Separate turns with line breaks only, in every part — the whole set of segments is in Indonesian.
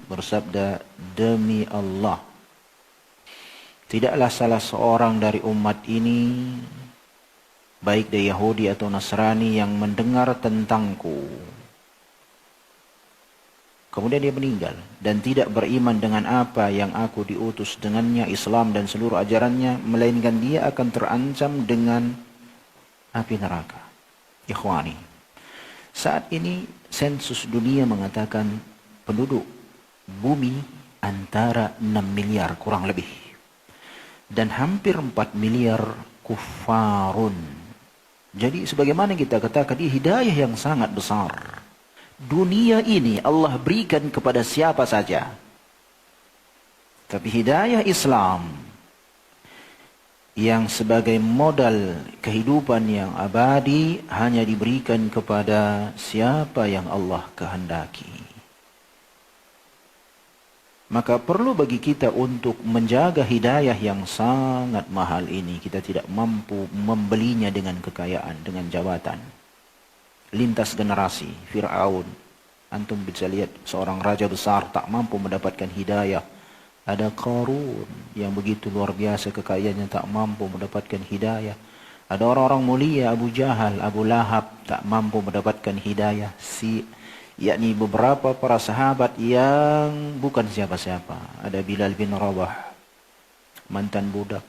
bersabda, demi Allah, tidaklah salah seorang dari umat ini, baik dari Yahudi atau Nasrani, yang mendengar tentangku, kemudian dia meninggal dan tidak beriman dengan apa yang aku diutus dengannya, Islam dan seluruh ajarannya, melainkan dia akan terancam dengan api neraka. Ikhwani, saat ini sensus dunia mengatakan penduduk bumi antara 6 miliar kurang lebih, dan hampir 4 miliar kufarun. Jadi sebagaimana kita katakan, ini hidayah yang sangat besar. Dunia ini Allah berikan kepada siapa saja. Tapi hidayah Islam yang sebagai modal kehidupan yang abadi hanya diberikan kepada siapa yang Allah kehendaki. Maka perlu bagi kita untuk menjaga hidayah yang sangat mahal ini. Kita tidak mampu membelinya dengan kekayaan, dengan jabatan. Lintas generasi, Fir'aun. Antum bisa lihat seorang raja besar tak mampu mendapatkan hidayah. Ada Qarun yang begitu luar biasa kekayaannya, tak mampu mendapatkan hidayah. Ada orang-orang mulia, Abu Jahal, Abu Lahab, tak mampu mendapatkan hidayah. Yakni beberapa para sahabat yang bukan siapa-siapa. Ada Bilal bin Rabah, mantan budak,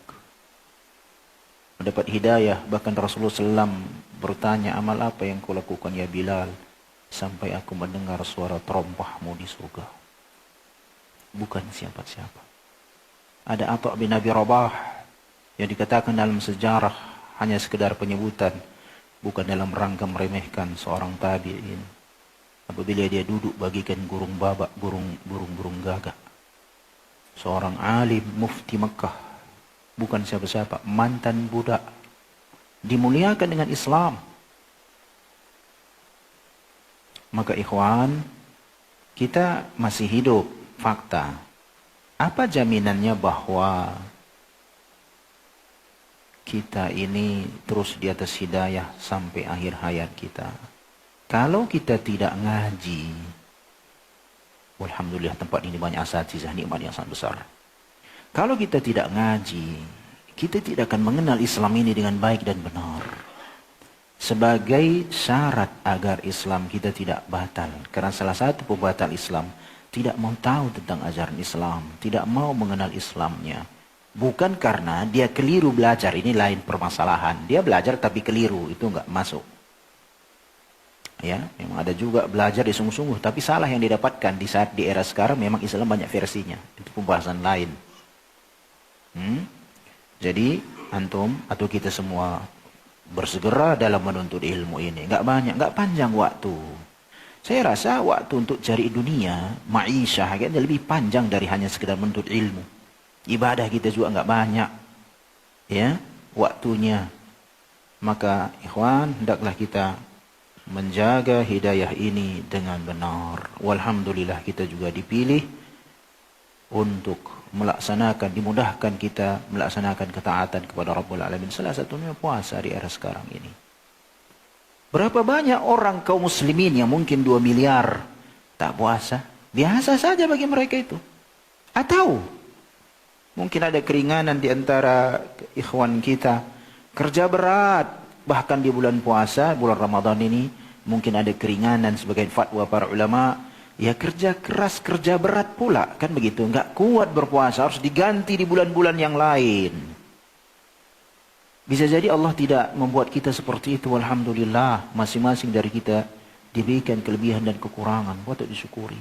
mendapat hidayah. Bahkan Rasulullah SAW bertanya, amal apa yang kau lakukan ya Bilal, sampai aku mendengar suara terompahmu di surga. Bukan siapa-siapa. Ada Atha bin Abi Rabah yang dikatakan dalam sejarah hanya sekedar penyebutan, bukan dalam rangka meremehkan seorang tabi'in. Apabila dia duduk bagikan burung babak, burung gagak. Seorang alim mufti Mekah, bukan siapa-siapa, mantan budak, dimuliakan dengan Islam. Maka ikhwan, kita masih hidup. Fakta, apa jaminannya bahwa kita ini terus di atas hidayah sampai akhir hayat kita? Kalau kita tidak ngaji, alhamdulillah tempat ini banyak asatizah, nikmat yang sangat besar. Kalau kita tidak ngaji, kita tidak akan mengenal Islam ini dengan baik dan benar. Sebagai syarat agar Islam kita tidak batal, karena salah satu pembatal Islam tidak mau tahu tentang ajaran Islam, tidak mau mengenal Islamnya. Bukan karena dia keliru belajar, ini lain permasalahan. Dia belajar tapi keliru, itu enggak masuk. Ya, memang ada juga belajar di sungguh-sungguh, tapi salah yang didapatkan di saat di era sekarang. Memang Islam banyak versinya, itu pembahasan lain. Jadi antum atau kita semua bersegera dalam menuntut ilmu ini. Enggak banyak, enggak panjang waktu. Saya rasa waktu untuk cari dunia, ma'isyah, agaknya lebih panjang dari hanya sekedar menuntut ilmu. Ibadah kita juga enggak banyak, ya, waktunya. Maka ikhwan, hendaklah kita menjaga hidayah ini dengan benar. Walhamdulillah kita juga dipilih untuk melaksanakan, dimudahkan kita melaksanakan ketaatan kepada Rabbul Alamin. Salah satunya puasa di era sekarang ini. Berapa banyak orang kaum muslimin yang mungkin 2 miliar tak puasa? Biasa saja bagi mereka itu. Atau mungkin ada keringanan di antara ikhwan kita, kerja berat, bahkan di bulan puasa, bulan Ramadan ini, mungkin ada keringanan sebagai fatwa para ulama, ya kerja keras, kerja berat pula, kan begitu, enggak kuat berpuasa, harus diganti di bulan-bulan yang lain. Bisa jadi Allah tidak membuat kita seperti itu. Alhamdulillah, masing-masing dari kita diberikan kelebihan dan kekurangan, patut disyukuri.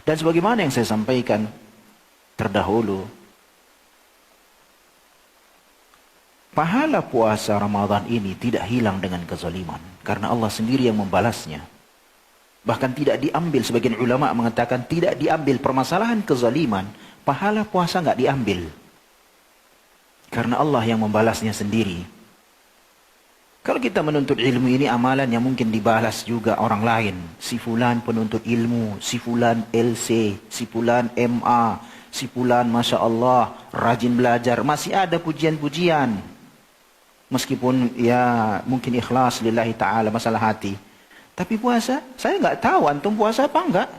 Dan sebagaimana yang saya sampaikan terdahulu, pahala puasa Ramadan ini tidak hilang dengan kezaliman, karena Allah sendiri yang membalasnya. Bahkan tidak diambil, sebagian ulama mengatakan tidak diambil permasalahan kezaliman, pahala puasa nggak diambil, karena Allah yang membalasnya sendiri. Kalau kita menuntut ilmu ini amalan yang mungkin dibalas juga orang lain. Si fulan penuntut ilmu, si fulan LC, si fulan MA, si fulan Masya Allah rajin belajar, masih ada pujian-pujian. Meskipun ya mungkin ikhlas lillahi ta'ala, masalah hati. Tapi puasa, saya nggak tahu antum puasa apa enggak.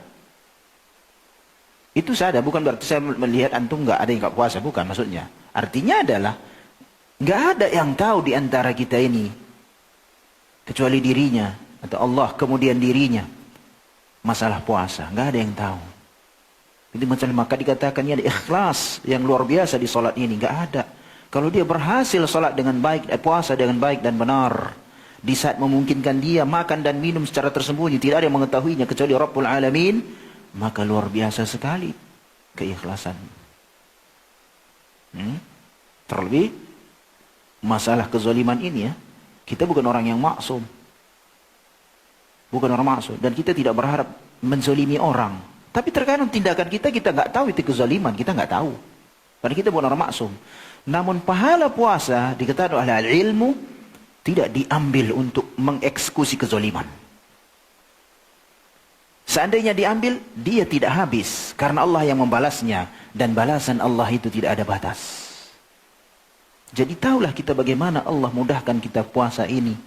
Itu saja, bukan berarti saya melihat antum nggak ada yang nggak puasa, bukan maksudnya. Artinya adalah nggak ada yang tahu di antara kita ini kecuali dirinya atau Allah kemudian dirinya masalah puasa, nggak ada yang tahu. Itu maka dikatakannya ada ikhlas yang luar biasa di solat ini, nggak ada. Kalau dia berhasil solat dengan baik, puasa dengan baik dan benar, di saat memungkinkan dia makan dan minum secara tersembunyi, tidak ada yang mengetahuinya kecuali Rabbul Alamin, maka luar biasa sekali keikhlasan. Terlebih masalah kezaliman ini ya, kita bukan orang yang maksum. Bukan orang maksum. Dan kita tidak berharap menzalimi orang. Tapi terkadang tindakan kita nggak tahu itu kezaliman. Kita nggak tahu. Karena kita bukan orang maksum. Namun pahala puasa dikatakan oleh al-ilmu tidak diambil untuk mengeksekusi kezaliman. Seandainya diambil, dia tidak habis. Karena Allah yang membalasnya. Dan balasan Allah itu tidak ada batas. Jadi tahulah kita bagaimana Allah mudahkan kita puasa ini.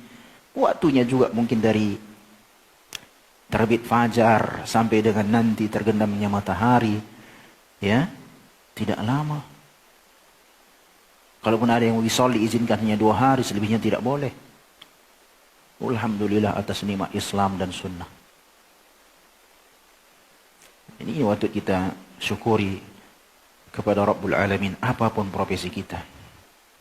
Waktunya juga mungkin dari terbit fajar sampai dengan nanti tergenamnya matahari. Ya, tidak lama. Kalaupun ada yang wisol diizinkan hanya 2 hari, selebihnya tidak boleh. Alhamdulillah atas nikmat Islam dan sunnah. Ini waktu kita syukuri kepada Rabbul Alamin apapun profesi kita.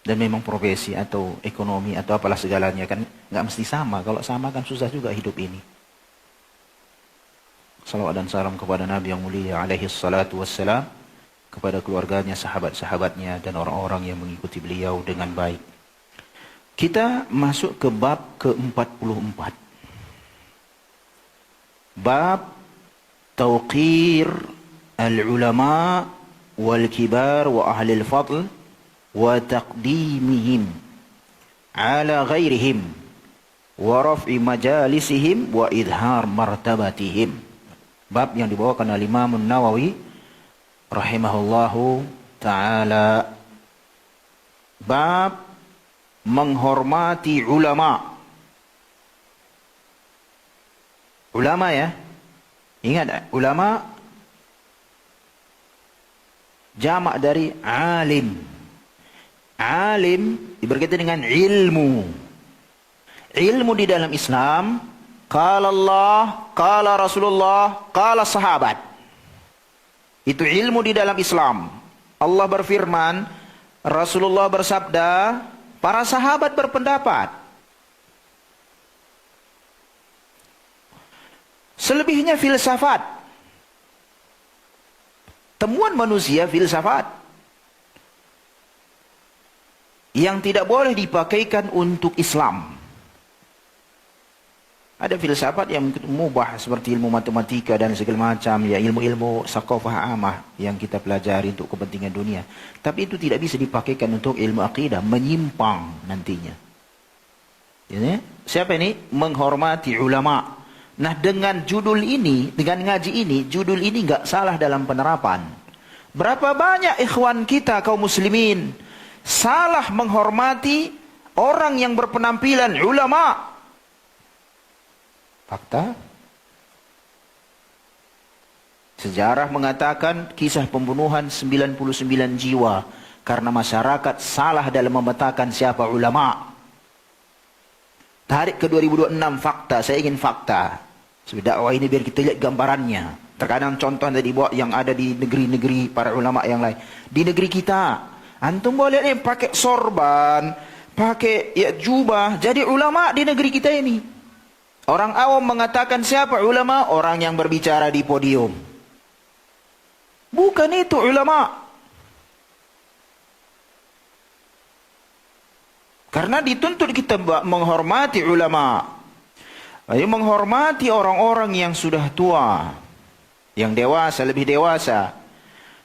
Dan memang profesi atau ekonomi atau apalah segalanya kan nggak mesti sama. Kalau sama kan susah juga hidup ini. Salawat dan salam kepada Nabi yang mulia alaihi salatu wassalam, kepada keluarganya, sahabat-sahabatnya dan orang-orang yang mengikuti beliau dengan baik. Kita masuk ke bab ke-44. Bab Tauqir al-ulama wal-kibar wa ahli al-fadl wa taqdimihim ala ghairihim wa raf'i majalisihim wa idhar martabatihim. Bab yang dibawakan oleh Imam Nawawi rahimahullahu ta'ala. Bab menghormati ulama. Ulama ya. Ingat, ulama jamak dari alim. Alim berkaitan dengan ilmu. Ilmu di dalam Islam, qala Allah, qala Rasulullah, qala sahabat. Itu ilmu di dalam Islam. Allah berfirman, Rasulullah bersabda, para sahabat berpendapat. Selebihnya filsafat. Temuan manusia filsafat. Yang tidak boleh dipakaikan untuk Islam. Ada filsafat yang mubah seperti ilmu matematika dan segala macam, ya ilmu-ilmu sakofah amah yang kita pelajari untuk kepentingan dunia. Tapi itu tidak bisa dipakaikan untuk ilmu akidah, menyimpang nantinya. Ya, siapa ini? Menghormati ulama. Nah, dengan judul ini, dengan ngaji ini, judul ini nggak salah dalam penerapan. Berapa banyak ikhwan kita kaum muslimin salah menghormati orang yang berpenampilan ulama. Fakta. Sejarah mengatakan kisah pembunuhan 99 jiwa karena masyarakat salah dalam memetakan siapa ulama. Tarik ke 2026 fakta, saya ingin fakta. Sebab dakwah ini biar kita lihat gambarannya. Terkadang contoh tadi buat yang ada di negeri-negeri para ulama yang lain. Di negeri kita, antum boleh lihat pakai sorban, pakai ya jubah, jadi ulama di negeri kita ini. Orang awam mengatakan siapa ulama? Orang yang berbicara di podium. Bukan itu ulama. Karena dituntut kita menghormati ulama. Ayo menghormati orang-orang yang sudah tua, yang dewasa, lebih dewasa.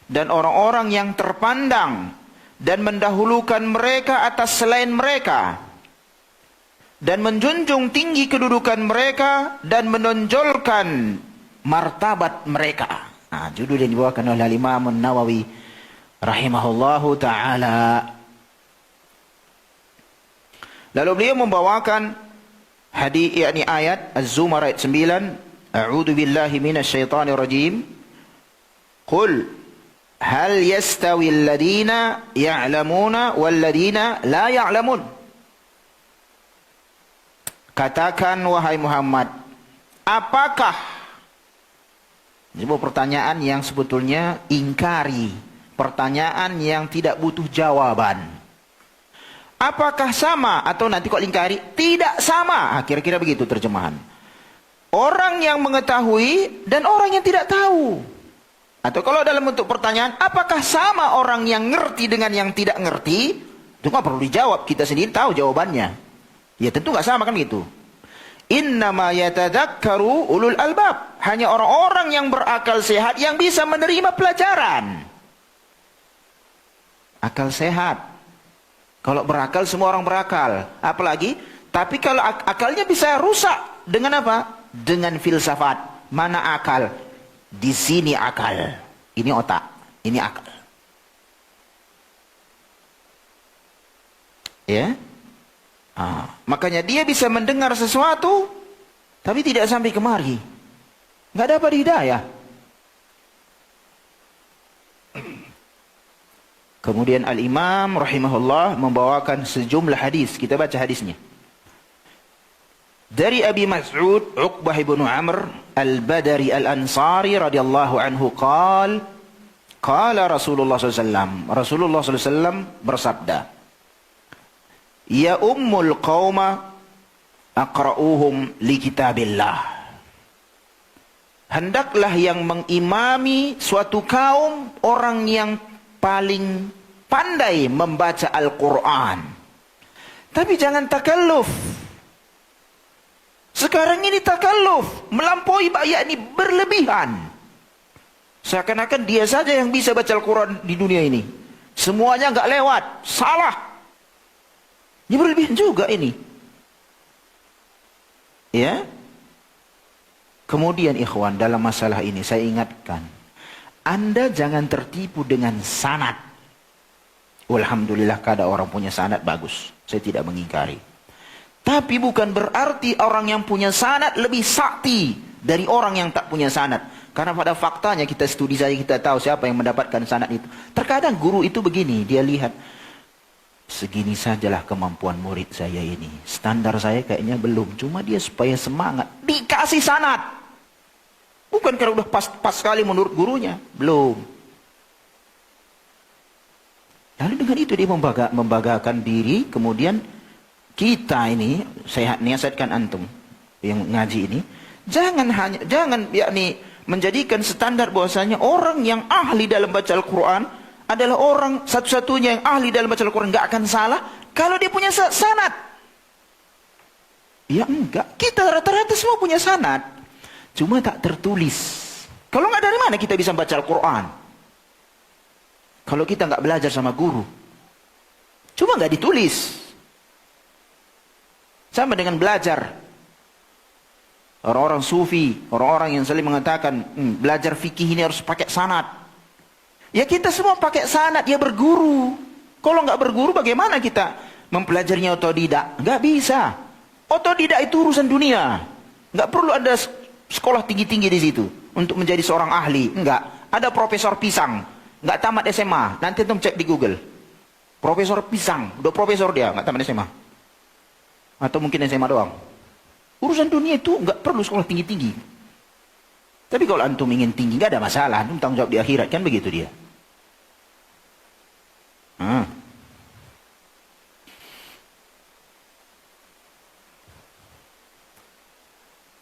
Dan orang-orang yang terpandang. Dan mendahulukan mereka atas selain mereka. Dan menjunjung tinggi kedudukan mereka. Dan menonjolkan martabat mereka. Nah, judul yang dibawakan oleh Imam Nawawi rahimahullahu ta'ala. Lalu beliau membawakan Hadis yakni ayat Az-Zumar ayat 9, A'udzu billahi minasyaitonir rajim. Qul hal yastawi alladhina ya'lamuna wal ladina la ya'lamun. Katakan wahai Muhammad, apakah, ini sebuah pertanyaan yang sebetulnya ingkari, pertanyaan yang tidak butuh jawaban. Apakah sama, atau nanti kok ingkari, tidak sama, kira-kira begitu terjemahan. Orang yang mengetahui dan orang yang tidak tahu. Atau kalau dalam bentuk pertanyaan, apakah sama orang yang ngerti dengan yang tidak ngerti? Itu nggak perlu dijawab, kita sendiri tahu jawabannya. Ya tentu nggak sama kan gitu. Innama yatadzakkaru ulul albab. Hanya orang-orang yang berakal sehat yang bisa menerima pelajaran. Akal sehat. Kalau berakal semua orang berakal. Apalagi, tapi kalau akalnya bisa rusak dengan apa? Dengan filsafat. Mana akal? Di sini akal. Ini otak, ini akal. Ya? Makanya dia bisa mendengar sesuatu tapi tidak sampai kemari, nggak dapat hidayah. Kemudian Al-Imam rahimahullah membawakan sejumlah hadis. Kita baca hadisnya. Dari Abi Mas'ud Uqbah ibn Amr Al-Badri Al-Ansari radhiyallahu anhu qala Rasulullah SAW. Rasulullah SAW bersabda, Ya ummul qawma aqra'uhum li kitabillah. Hendaklah yang mengimami suatu kaum orang yang paling pandai membaca Al-Quran. Tapi jangan takalluf. Sekarang ini takalluf, melampaui, yakni berlebihan. Seakan-akan dia saja yang bisa baca Al-Quran di dunia ini. Semuanya nggak lewat, salah. Ini berlebihan juga ini. Ya. Kemudian ikhwan, dalam masalah ini saya ingatkan, Anda jangan tertipu dengan sanad. Alhamdulillah kada orang punya sanad bagus. Saya tidak mengingkari. Tapi bukan berarti orang yang punya sanad lebih sakti dari orang yang tak punya sanad. Karena pada faktanya kita studi saja kita tahu siapa yang mendapatkan sanad itu. Terkadang guru itu begini, dia lihat, segini sajalah kemampuan murid saya ini. Standar saya kayaknya belum. Cuma dia supaya semangat, dikasih sanad. Bukan karena udah pas sekali menurut gurunya. Belum. Lalu dengan itu dia membanggakan diri. Kemudian kita ini, saya nasihatkan antum yang ngaji ini, jangan yakni menjadikan standar bahwasanya orang yang ahli dalam baca Al-Quran adalah orang satu-satunya yang ahli dalam baca Al-Quran, nggak akan salah kalau dia punya sanad. Ya enggak, kita rata-rata semua punya sanad, cuma tak tertulis. Kalau nggak, dari mana kita bisa baca Al-Quran? Kalau kita nggak belajar sama guru, cuma nggak ditulis. Sama dengan belajar. Orang-orang sufi, orang-orang yang saling mengatakan belajar fikih ini harus pakai sanad. Ya kita semua pakai sanad, ya berguru. Kalau nggak berguru bagaimana kita mempelajarinya otodidak? Nggak bisa. Otodidak itu urusan dunia. Nggak perlu ada sekolah tinggi-tinggi di situ untuk menjadi seorang ahli. Nggak. Ada Profesor Pisang, nggak tamat SMA. Nanti antum cek di Google. Profesor Pisang, udah profesor dia, nggak tamat SMA. Atau mungkin SMA doang. Urusan dunia itu nggak perlu sekolah tinggi-tinggi. Tapi kalau antum ingin tinggi, nggak ada masalah. Antum tanggung jawab di akhirat, kan begitu dia.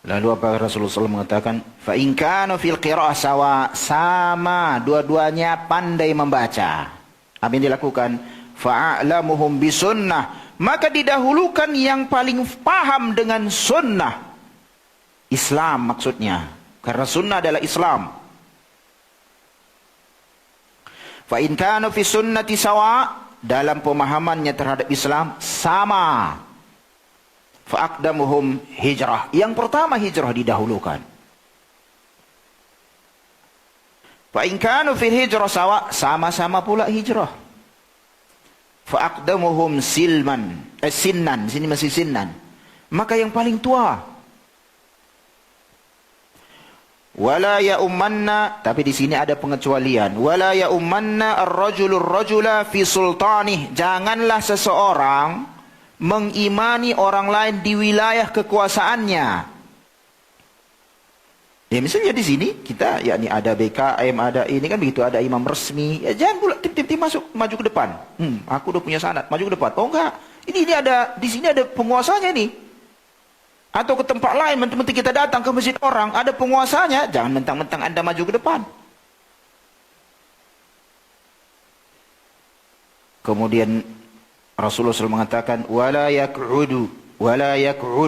Lalu apa Rasulullah SAW mengatakan? Fa in kanu fil qira'ah sawa, sama dua-duanya pandai membaca. Apa yang dilakukan? Fa'alamuhum bisunnah, maka didahulukan yang paling paham dengan sunnah. Islam maksudnya. Karena sunnah adalah Islam. Fa in kanu fi sunnati sawa, dalam pemahamannya terhadap Islam sama. Fa aqdamuhum hijrah, yang pertama hijrah didahulukan. Fa in kanu fi hijrah sawa, sama-sama pula hijrah. Fa aqdamuhum sinnan, sini masih sinnan. maka yang paling tua. Wala ya ummanna, tapi di sini ada pengecualian. Wala ya ummanna ar-rajulur rajula fi sultanih. Janganlah seseorang mengimani orang lain di wilayah kekuasaannya. Ya misalnya di sini kita yakni ada BKM, ada ini kan begitu, ada imam resmi. Ya jangan pula tip-tip masuk maju ke depan. Aku udah punya sanad, maju ke depan. Oh enggak. Ini ada di sini ada penguasanya nih. Atau ke tempat lain, mentang-mentang kita datang ke masjid orang, ada penguasanya, jangan mentang-mentang Anda maju ke depan. Kemudian Rasulullah SAW mengatakan, wala yak'ud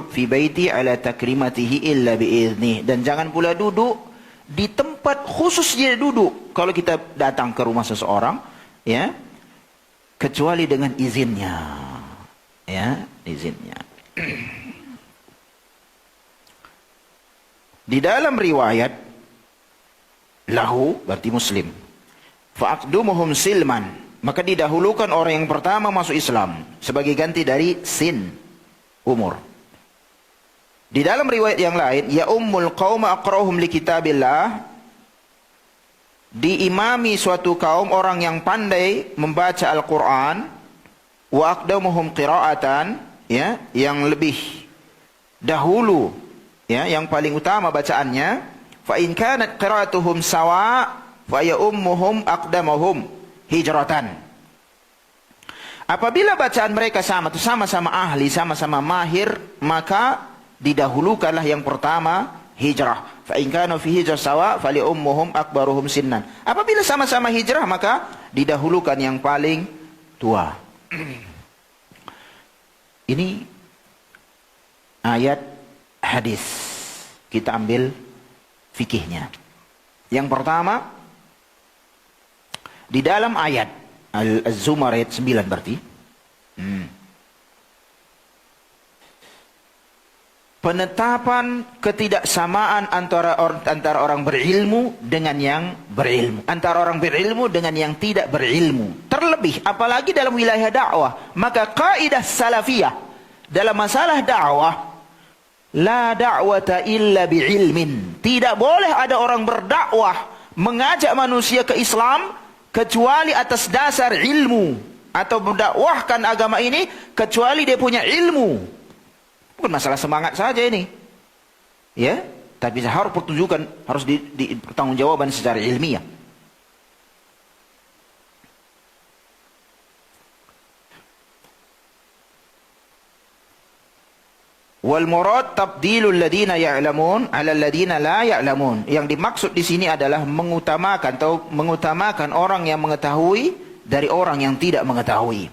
fi baiti ala takrimatihi illa biiznih. Dan jangan pula duduk di tempat khusus dia duduk. Kalau kita datang ke rumah seseorang, ya, kecuali dengan izinnya. Ya, izinnya. Di dalam riwayat lahu berarti Muslim. Fa'aqdumuhum silman, maka didahulukan orang yang pertama masuk Islam sebagai ganti dari sin, umur. Di dalam riwayat yang lain, ya ummul qauma aqra'uhum li kitabillah, diimami suatu kaum orang yang pandai membaca Al-Qur'an, wa aqdamuhum qira'atan, ya, yang lebih dahulu, ya, yang paling utama bacaannya. Fa in kanat qira'atuhum sawa fa ya ummuhum aqdamuhum hijratan. Apabila bacaan mereka sama-sama ahli, sama-sama mahir, maka didahulukanlah yang pertama hijrah. Fa in kanu fi hijrah sawa fa li ummuhum akbaruhum sinnan. Apabila sama-sama hijrah, maka didahulukan yang paling tua. Ini ayat hadis, kita ambil fikihnya. Yang pertama, di dalam ayat Az-Zumar ayat 9 berarti, penetapan ketidaksamaan antara orang berilmu dengan yang berilmu, antara orang berilmu dengan yang tidak berilmu. Terlebih apalagi dalam wilayah dakwah, maka kaidah salafiyah dalam masalah dakwah, la da'wata illa bi'ilmin. Tidak boleh ada orang berdakwah mengajak manusia ke Islam kecuali atas dasar ilmu, atau mendakwahkan agama ini kecuali dia punya ilmu. Bukan masalah semangat saja ini, ya, tapi harus pertunjukan, harus pertanggungjawaban secara ilmiah. Wal murad tabdilul ladina ya'lamun 'ala alladina la ya'lamun. Yang dimaksud di sini adalah mengutamakan orang yang mengetahui dari orang yang tidak mengetahui.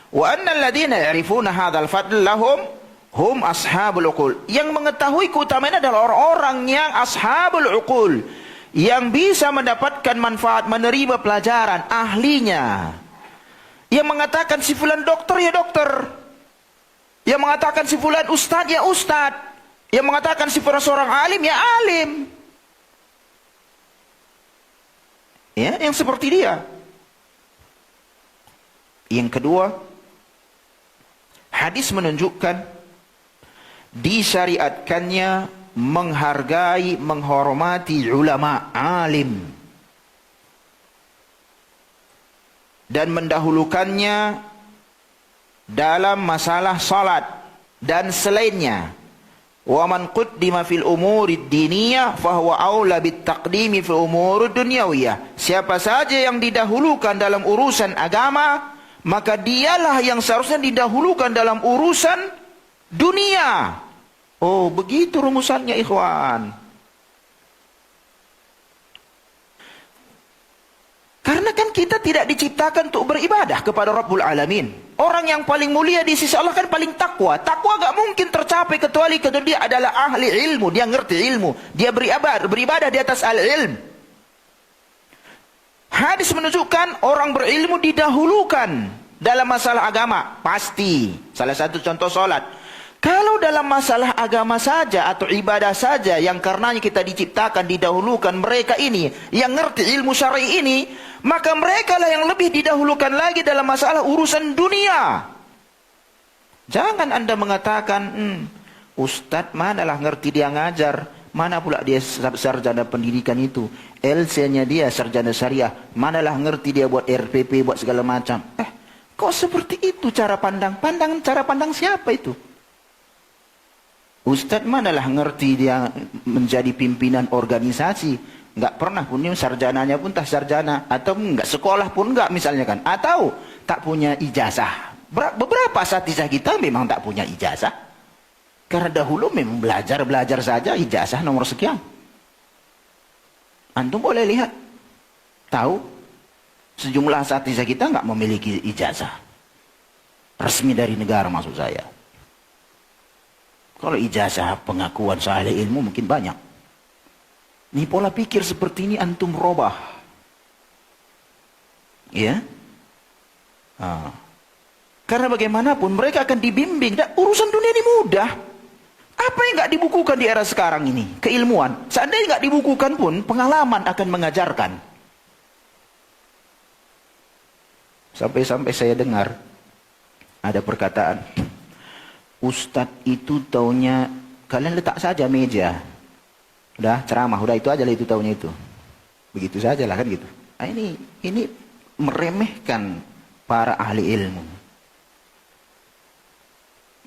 Wa annal ladina ya'rifuna hadzal fadl lahum hum ashabul uqul. Yang mengetahui keutamaan adalah orang-orang yang ashabul uqul, yang bisa mendapatkan manfaat, menerima pelajaran, ahlinya. Yang mengatakan si fulan dokter ya dokter, yang mengatakan si fulan ustad ya ustad, yang mengatakan si fulan seorang alim ya alim, ya, yang seperti dia. Yang kedua, hadis menunjukkan disyariatkannya menghargai, menghormati ulama, alim, dan mendahulukannya dalam masalah salat dan selainnya. Wa man qaddima fil umurid diniyah fahuwa aula bit taqdimi fil umurud dunyawiyah. Siapa saja yang didahulukan dalam urusan agama, maka dialah yang seharusnya didahulukan dalam urusan dunia. Oh, begitu rumusannya, ikhwan. Karena kan kita tidak diciptakan untuk beribadah kepada Rabbul Alamin. Orang yang paling mulia di sisi Allah kan paling takwa. Takwa gak mungkin tercapai kecuali kalau dia adalah ahli ilmu, dia ngerti ilmu, dia beribadah di atas al-ilm. Hadis menunjukkan orang berilmu didahulukan dalam masalah agama, pasti. Salah satu contoh salat. Kalau dalam masalah agama saja atau ibadah saja yang karenanya kita diciptakan, didahulukan mereka ini yang ngerti ilmu syar'i ini, maka mereka lah yang lebih didahulukan lagi dalam masalah urusan dunia. Jangan Anda mengatakan, Ustadz manalah ngerti dia ngajar, mana pula dia sarjana pendidikan itu, LC-nya dia sarjana syariah, manalah ngerti dia buat RPP, buat segala macam. Kok seperti itu cara pandang? Cara pandang siapa itu? Ustadz manalah ngerti dia menjadi pimpinan organisasi, nggak pernah punya sarjananya pun tak sarjana, atau nggak sekolah pun nggak misalnya kan, atau tak punya ijazah. Beberapa asatizah kita memang tak punya ijazah, karena dahulu memang belajar saja, ijazah nomor sekian. Antum boleh lihat, tahu sejumlah asatizah kita nggak memiliki ijazah resmi dari negara, maksud saya. Kalau ijazah pengakuan sahih ilmu mungkin banyak. Ini pola pikir seperti ini antum robah. Ya. Karena bagaimanapun mereka akan dibimbing. Dan urusan dunia ini mudah. Apa yang nggak dibukukan di era sekarang ini? Keilmuan. Seandainya nggak dibukukan pun, pengalaman akan mengajarkan. Sampai-sampai saya dengar ada perkataan, Ustadz itu taunya, kalian letak saja meja. Udah ceramah, udah itu aja lah itu taunya itu. Begitu saja lah kan gitu. Ini meremehkan para ahli ilmu.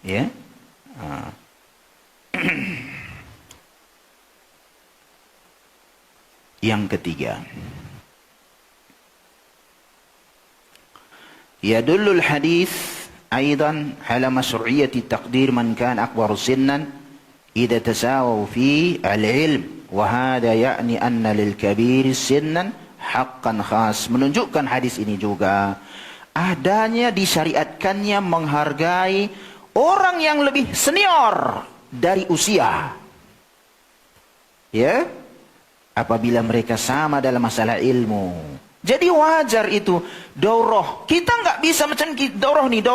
Ya. Yang ketiga. Yadullul hadis أيضا على مشروعية تقدير من كان أكبر سنا إذا تساووا في العلم وهذا يعني أن للكبير سنا حقا خاص. Menunjukkan hadis ini juga adanya disyariatkannya menghargai orang yang lebih senior dari usia, ya, apabila mereka sama dalam masalah ilmu. Jadi wajar itu daurah. Kita nggak bisa macam daurah nih,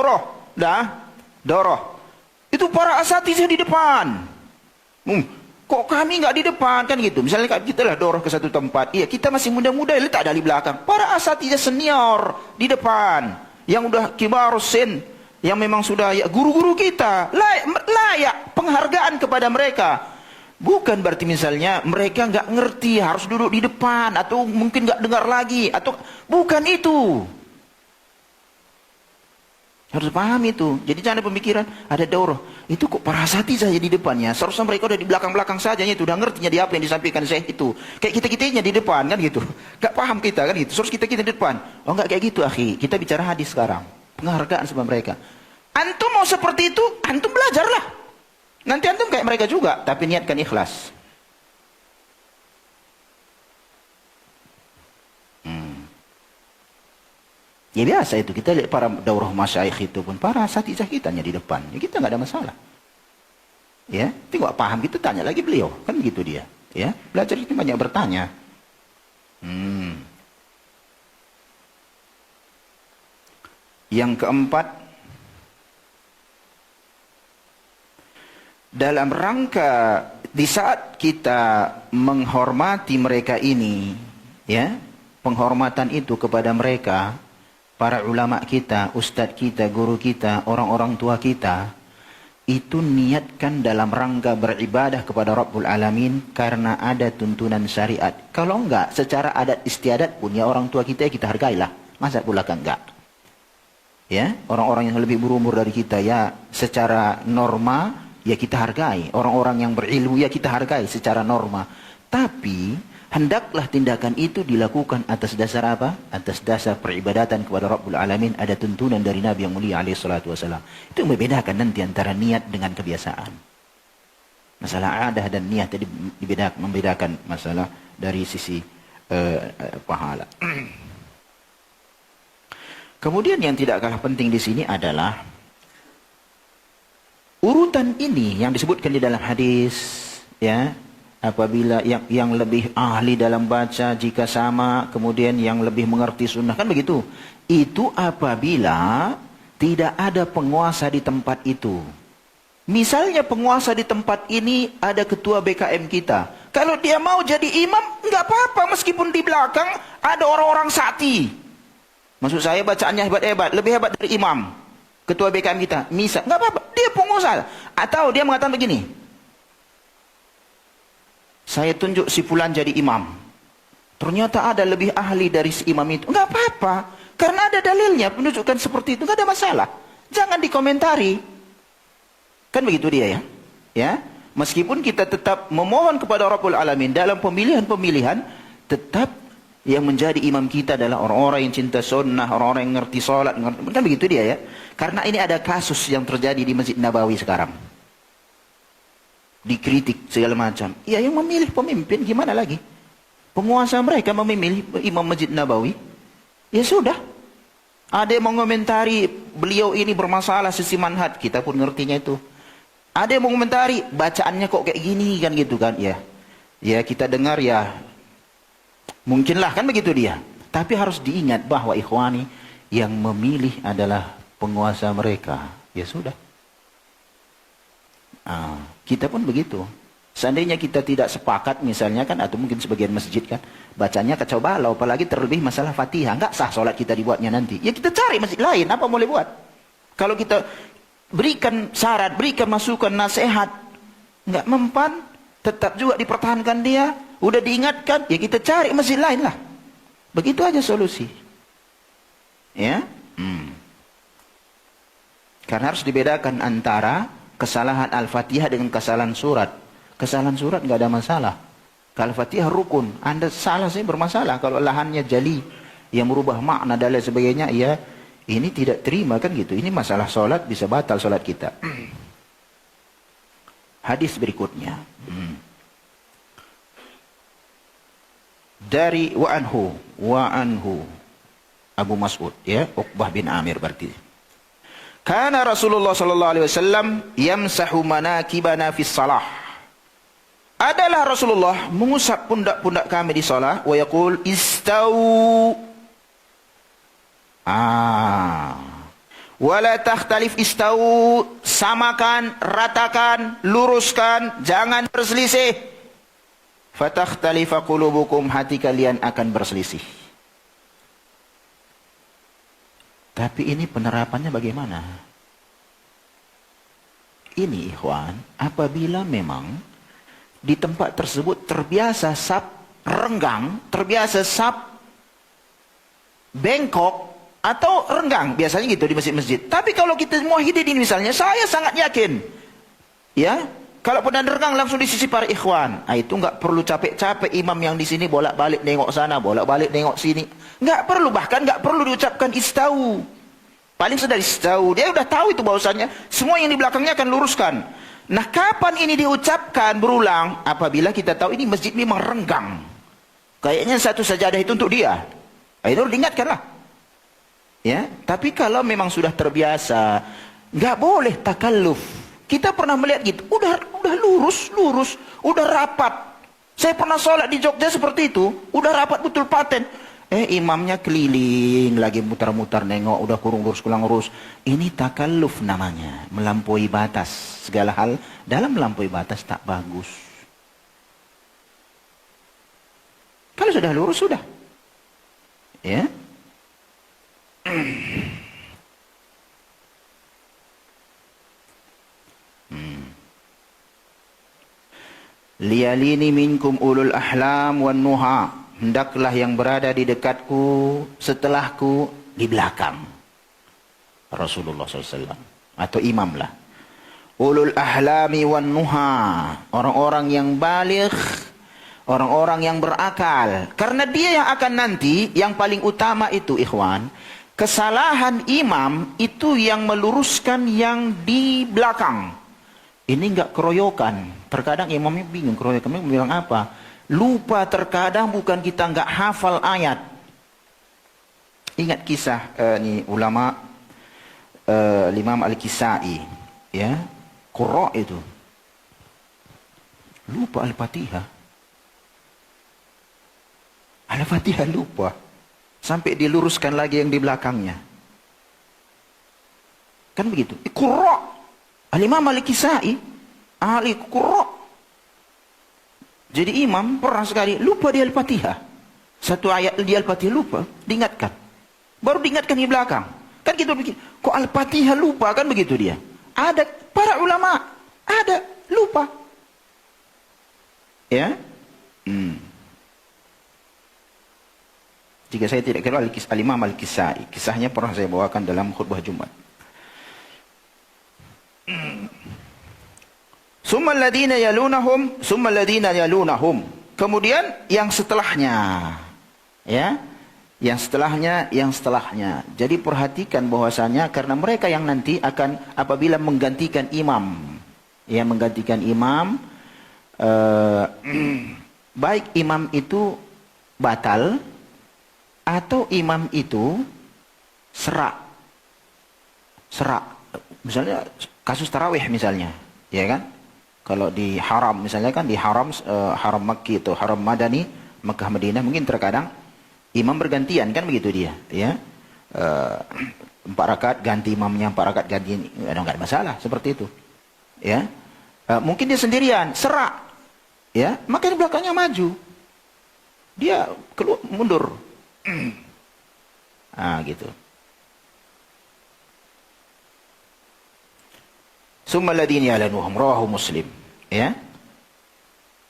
daurah. Itu para asatizah di depan. Kok kami nggak di depan kan gitu? Misalnya kita lah daurah ke satu tempat, iya kita masih muda-muda, letak dari belakang. Para asatizah senior di depan, yang udah kibarus sin, yang memang sudah ya guru-guru kita, layak penghargaan kepada mereka. Bukan berarti misalnya mereka nggak ngerti harus duduk di depan atau mungkin nggak dengar lagi atau bukan itu. Harus paham itu. Jadi jangan ada pemikiran ada daurah itu kok para asatizah saja di depannya. Seharusnya mereka udah di belakang-belakang saja itu udah ngertinya di apa yang disampaikan saya itu. Kayak kita-kitanya di depan kan gitu. Nggak paham kita kan gitu. Terus kita di depan. Oh nggak kayak gitu akhi. Kita bicara hadis sekarang. Penghargaan sama mereka. Antum mau seperti itu, antum belajarlah. Nanti antum kayak mereka juga, tapi niatkan ikhlas. Ya biasa itu, kita lihat para daurah masyaikh itu pun, para asatizah kitanya di depan. Ya kita nggak ada masalah. Ya, tengok paham kita tanya lagi beliau, kan begitu dia. Ya, belajar itu banyak bertanya. Yang keempat, dalam rangka di saat kita menghormati mereka ini, ya, penghormatan itu kepada mereka, para ulama kita, ustadz kita, guru kita, orang-orang tua kita, itu niatkan dalam rangka beribadah kepada Rabbul Alamin karena ada tuntunan syariat. Kalau enggak, secara adat istiadat pun ya orang tua kita hargailah. Masa pula kan enggak? Ya, orang-orang yang lebih berumur dari kita ya secara norma ya kita hargai, orang-orang yang berilmu ya kita hargai secara norma. Tapi hendaklah tindakan itu dilakukan atas dasar apa? Atas dasar peribadatan kepada Rabbul Alamin. Ada tuntunan dari Nabi yang mulia alaihi salatu wasallam. Itu membedakan nanti antara niat dengan kebiasaan. Masalah adah dan niat tadi membedakan masalah dari sisi pahala. Kemudian yang tidak kalah penting di sini adalah urutan ini yang disebutkan di dalam hadis, ya, apabila yang lebih ahli dalam baca jika sama, kemudian yang lebih mengerti sunnah, kan begitu. Itu apabila tidak ada penguasa di tempat itu. Misalnya penguasa di tempat ini ada ketua BKM kita. Kalau dia mau jadi imam, nggak apa-apa meskipun di belakang ada orang-orang sakti. Maksud saya bacaannya hebat-hebat, lebih hebat dari imam. ketua BKM kita, misal, nggak apa-apa, dia pengusaha. Atau dia mengatakan begini, saya tunjuk si fulan jadi imam. Ternyata ada lebih ahli dari si imam itu. Nggak apa-apa, karena ada dalilnya menunjukkan seperti itu, nggak ada masalah. Jangan dikomentari. Kan begitu dia ya. Ya, meskipun kita tetap memohon kepada Rabbul Alamin dalam pemilihan-pemilihan, tetap yang menjadi imam kita adalah orang-orang yang cinta sunnah, orang-orang yang ngerti sholat, kan begitu dia ya. Karena ini ada kasus yang terjadi di Masjid Nabawi sekarang. Dikritik segala macam. Ya, yang memilih pemimpin gimana lagi? Penguasa mereka memilih imam Masjid Nabawi. Ya sudah. Ada yang mengomentari beliau ini bermasalah sisi manhaj, kita pun ngertinya itu. Ada yang mengomentari bacaannya kok kayak gini kan gitu kan. Ya. Ya kita dengar ya. Mungkinlah kan begitu dia. Tapi harus diingat bahwa ikhwani yang memilih adalah penguasa mereka. Ya sudah. Kita pun begitu. Seandainya kita tidak sepakat misalnya kan, atau mungkin sebagian masjid kan, bacanya kacau balau, apalagi terlebih masalah Fatihah, nggak sah sholat kita dibuatnya nanti. Ya kita cari masjid lain, apa boleh buat? Kalau kita berikan syarat, berikan masukan, nasihat, nggak mempan, tetap juga dipertahankan dia, udah diingatkan, ya kita cari masjid lain lah. Begitu aja solusi. Ya. Karena harus dibedakan antara kesalahan Al-Fatihah dengan kesalahan surat. Kesalahan surat nggak ada masalah. Kalau Al-Fatihah rukun, Anda salah sih bermasalah. Kalau lahannya jali, yang merubah makna dan lain sebagainya, ya ini tidak terima kan gitu. Ini masalah sholat, bisa batal sholat kita. Hadis berikutnya. Dari wa anhu Abu Mas'ud, ya, Uqbah bin Amir berarti. Kana Rasulullah sallallahu alaihi wasallam yamsahu manakibana fi shalah. Adalah Rasulullah mengusap pundak-pundak kami di salat, wa yaqul istau. Wala takhtalif, istau, samakan, ratakan, luruskan, jangan berselisih. Fatakhtalifa qulubukum, hati kalian akan berselisih. Tapi ini penerapannya bagaimana? Ini ikhwan, apabila memang di tempat tersebut terbiasa sap renggang, terbiasa sap bengkok atau renggang, biasanya gitu di masjid-masjid. Tapi kalau kita muwahhidin ini misalnya, saya sangat yakin, ya, kalau pernah renggang langsung di sisi para ikhwan. Itu nggak perlu capek-capek imam yang di sini bolak-balik nengok sana, bolak-balik nengok sini. Nggak perlu, bahkan nggak perlu diucapkan istau. Paling sudah istau, dia udah tahu itu bahwasanya semua yang di belakangnya akan luruskan. Nah, kapan ini diucapkan berulang? Apabila kita tahu ini masjid memang renggang. Kayaknya satu sajadah itu untuk dia. Itu diingatkanlah. Ya, tapi kalau memang sudah terbiasa, nggak boleh takalluf. Kita pernah melihat gitu, udah lurus, udah rapat. Saya pernah sholat di Jogja seperti itu, udah rapat betul paten. Imamnya keliling, lagi mutar-mutar nengok, udah kurang lurus. Ini takalluf namanya, melampaui batas. Segala hal dalam melampaui batas tak bagus. Kalau sudah lurus, sudah. Ya. Liyalini minkum ulul ahlam wan nuha. Hendaklah yang berada di dekatku, setelahku, di belakang. Rasulullah SAW. Atau imam lah. Ulul ahlami wan nuha. Orang-orang yang baligh, orang-orang yang berakal. Karena dia yang akan nanti, yang paling utama itu ikhwan, kesalahan imam itu yang meluruskan yang di belakang. Ini enggak keroyokan. Terkadang imamnya bingung, keroyokan bilang apa? Lupa terkadang, bukan kita enggak hafal ayat. Ingat kisah ni ulama Imam Al-Kisai, ya, Qurra itu. Lupa Al-Fatihah. Al-Fatihah lupa. Sampai diluruskan lagi yang di belakangnya. Kan begitu. Qurra. Al-Imam Al-Kisai, ahli Qurra. Jadi imam pernah sekali lupa di Al-Fatihah. Satu ayat di Al-Fatihah lupa, diingatkan. Baru diingatkan di belakang. Kan kita bikin. Kok Al-Fatihah lupa, kan begitu dia. Ada para ulama, ada lupa. Ya. Jika saya tidak kira Al-Imam Al-Kisai, kisahnya pernah saya bawakan dalam khutbah Jumat. Summal ladina yalunahum. Kemudian yang setelahnya. Ya. Yang setelahnya. Jadi perhatikan bahwasanya karena mereka yang nanti akan apabila menggantikan imam. Ya, menggantikan imam baik imam itu batal atau imam itu serak. Misalnya kasus tarawih misalnya, ya kan? Kalau di haram misalnya kan di haram Makki atau haram Madani, Mekah Madinah mungkin terkadang imam bergantian kan begitu dia, ya. 4 rakaat ganti imamnya, 4 rakaat ganti ini, enggak ada masalah seperti itu. Ya. Mungkin dia sendirian, serak. Ya, maka di belakangnya maju. Dia keluar mundur. Gitu. Summa ladina yalanuhum rawahu Muslim, ya.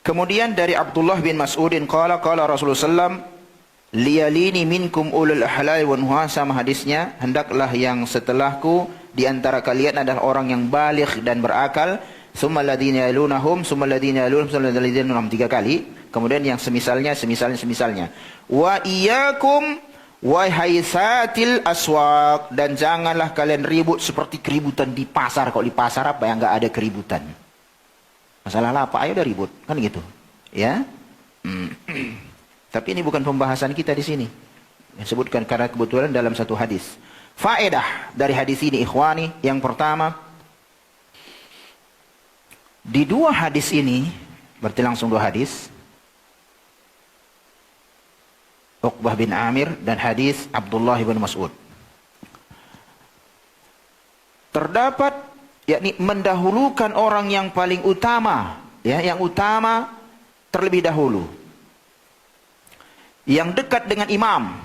Kemudian dari Abdullah bin Mas'udin qala Rasulullah sallam liyalini minkum ulul ahlal wan nuha, sama hadisnya, hendaklah yang setelahku di antara kalian adalah orang yang baligh dan berakal. Summa ladina yalunahum 3 kali. Kemudian yang semisalnya. Wa iyyakum wa haisatil aswaq, dan janganlah kalian ribut seperti keributan di pasar. Kalau di pasar apa yang enggak ada keributan? Masalah apa? Ayo udah ribut, kan gitu. Ya. Tapi ini bukan pembahasan kita di sini. Disebutkan karena kebetulan dalam satu hadis. Faedah dari hadis ini ikhwani, yang pertama, di 2 hadis ini, berarti langsung 2 hadis, Uqbah bin Amir dan hadis Abdullah bin Mas'ud, terdapat yakni mendahulukan orang yang paling utama, ya, yang utama terlebih dahulu, yang dekat dengan imam,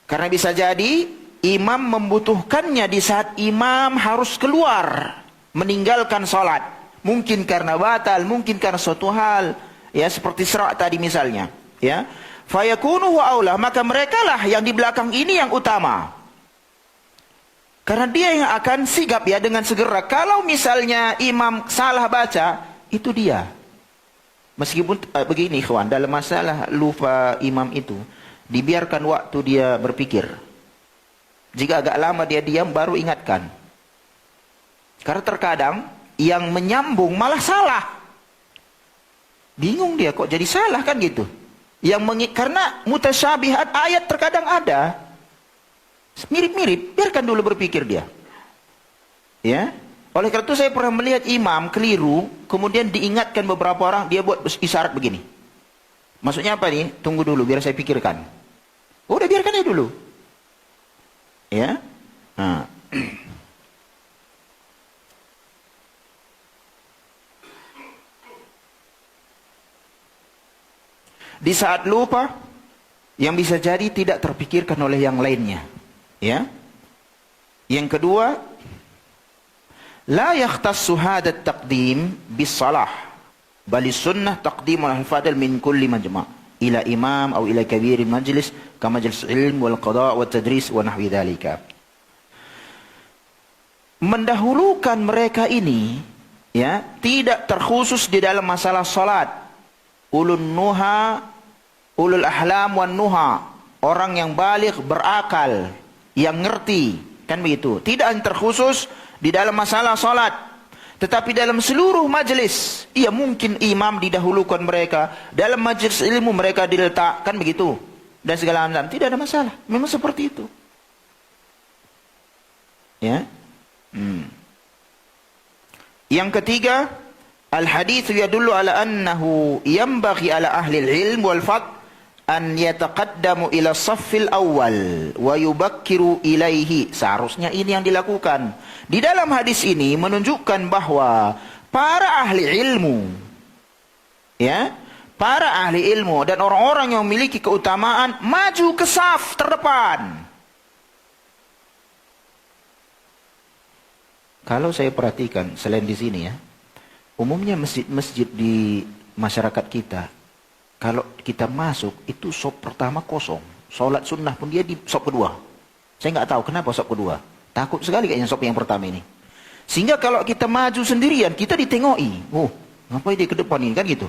karena bisa jadi imam membutuhkannya di saat imam harus keluar meninggalkan sholat, mungkin karena batal, mungkin karena suatu hal, ya, seperti serak tadi misalnya, ya. Fayakunu wa aula, maka merekalah yang di belakang ini yang utama. Karena dia yang akan sigap, ya, dengan segera. Kalau misalnya imam salah baca, itu dia. Meskipun begini ikhwan, dalam masalah lupa imam itu, dibiarkan waktu dia berpikir. Jika agak lama dia diam, baru ingatkan. Karena terkadang yang menyambung malah salah. Bingung dia, kok jadi salah, kan gitu. Karena mutasyabihat ayat terkadang ada mirip-mirip, biarkan dulu berpikir dia. Ya. Oleh karena itu saya pernah melihat imam keliru, kemudian diingatkan beberapa orang, dia buat isyarat begini. Maksudnya apa nih? Tunggu dulu biar saya pikirkan. Udah biarkan aja dulu. Ya. Nah. Di saat lupa, yang bisa jadi tidak terpikirkan oleh yang lainnya, ya. Yang kedua, la yakhtassu hadha at-taqdim bis-salah, bal sunnah taqdimul al-fadl min kulli majma' ila imam aw ila kabir majlis ka majlis ilm wal qada' wat tadris wa nahwi dhalika. Mendahulukan mereka ini, ya, tidak terkhusus di dalam masalah salat. Ulul ahlam wan nuha, orang yang baligh berakal, yang ngerti, kan begitu. Tidak terkhusus di dalam masalah salat, tetapi dalam seluruh majelis. Iya, mungkin imam didahulukan mereka, dalam majelis ilmu mereka diletak, kan begitu, dan segala macam, tidak ada masalah. Memang seperti itu, ya. Yang ketiga, al-hadits yadullu ala annahu yanbaghi ala ahli al-ilm wal fadl an yataqaddamu ila saffil awal wa yubakkiru ilaihi. Seharusnya ini yang dilakukan. Di dalam hadis ini menunjukkan bahwa para ahli ilmu, ya, para ahli ilmu dan orang-orang yang memiliki keutamaan maju ke saf terdepan. Kalau saya perhatikan selain di sini ya, umumnya masjid-masjid di masyarakat kita, kalau kita masuk itu sop pertama kosong. Sholat sunnah pun dia di sop kedua. Saya nggak tahu kenapa sop kedua. Takut sekali kayaknya sop yang pertama ini. Sehingga kalau kita maju sendirian, kita ditengoki. Oh, ngapain dia ke depan ini kan gitu.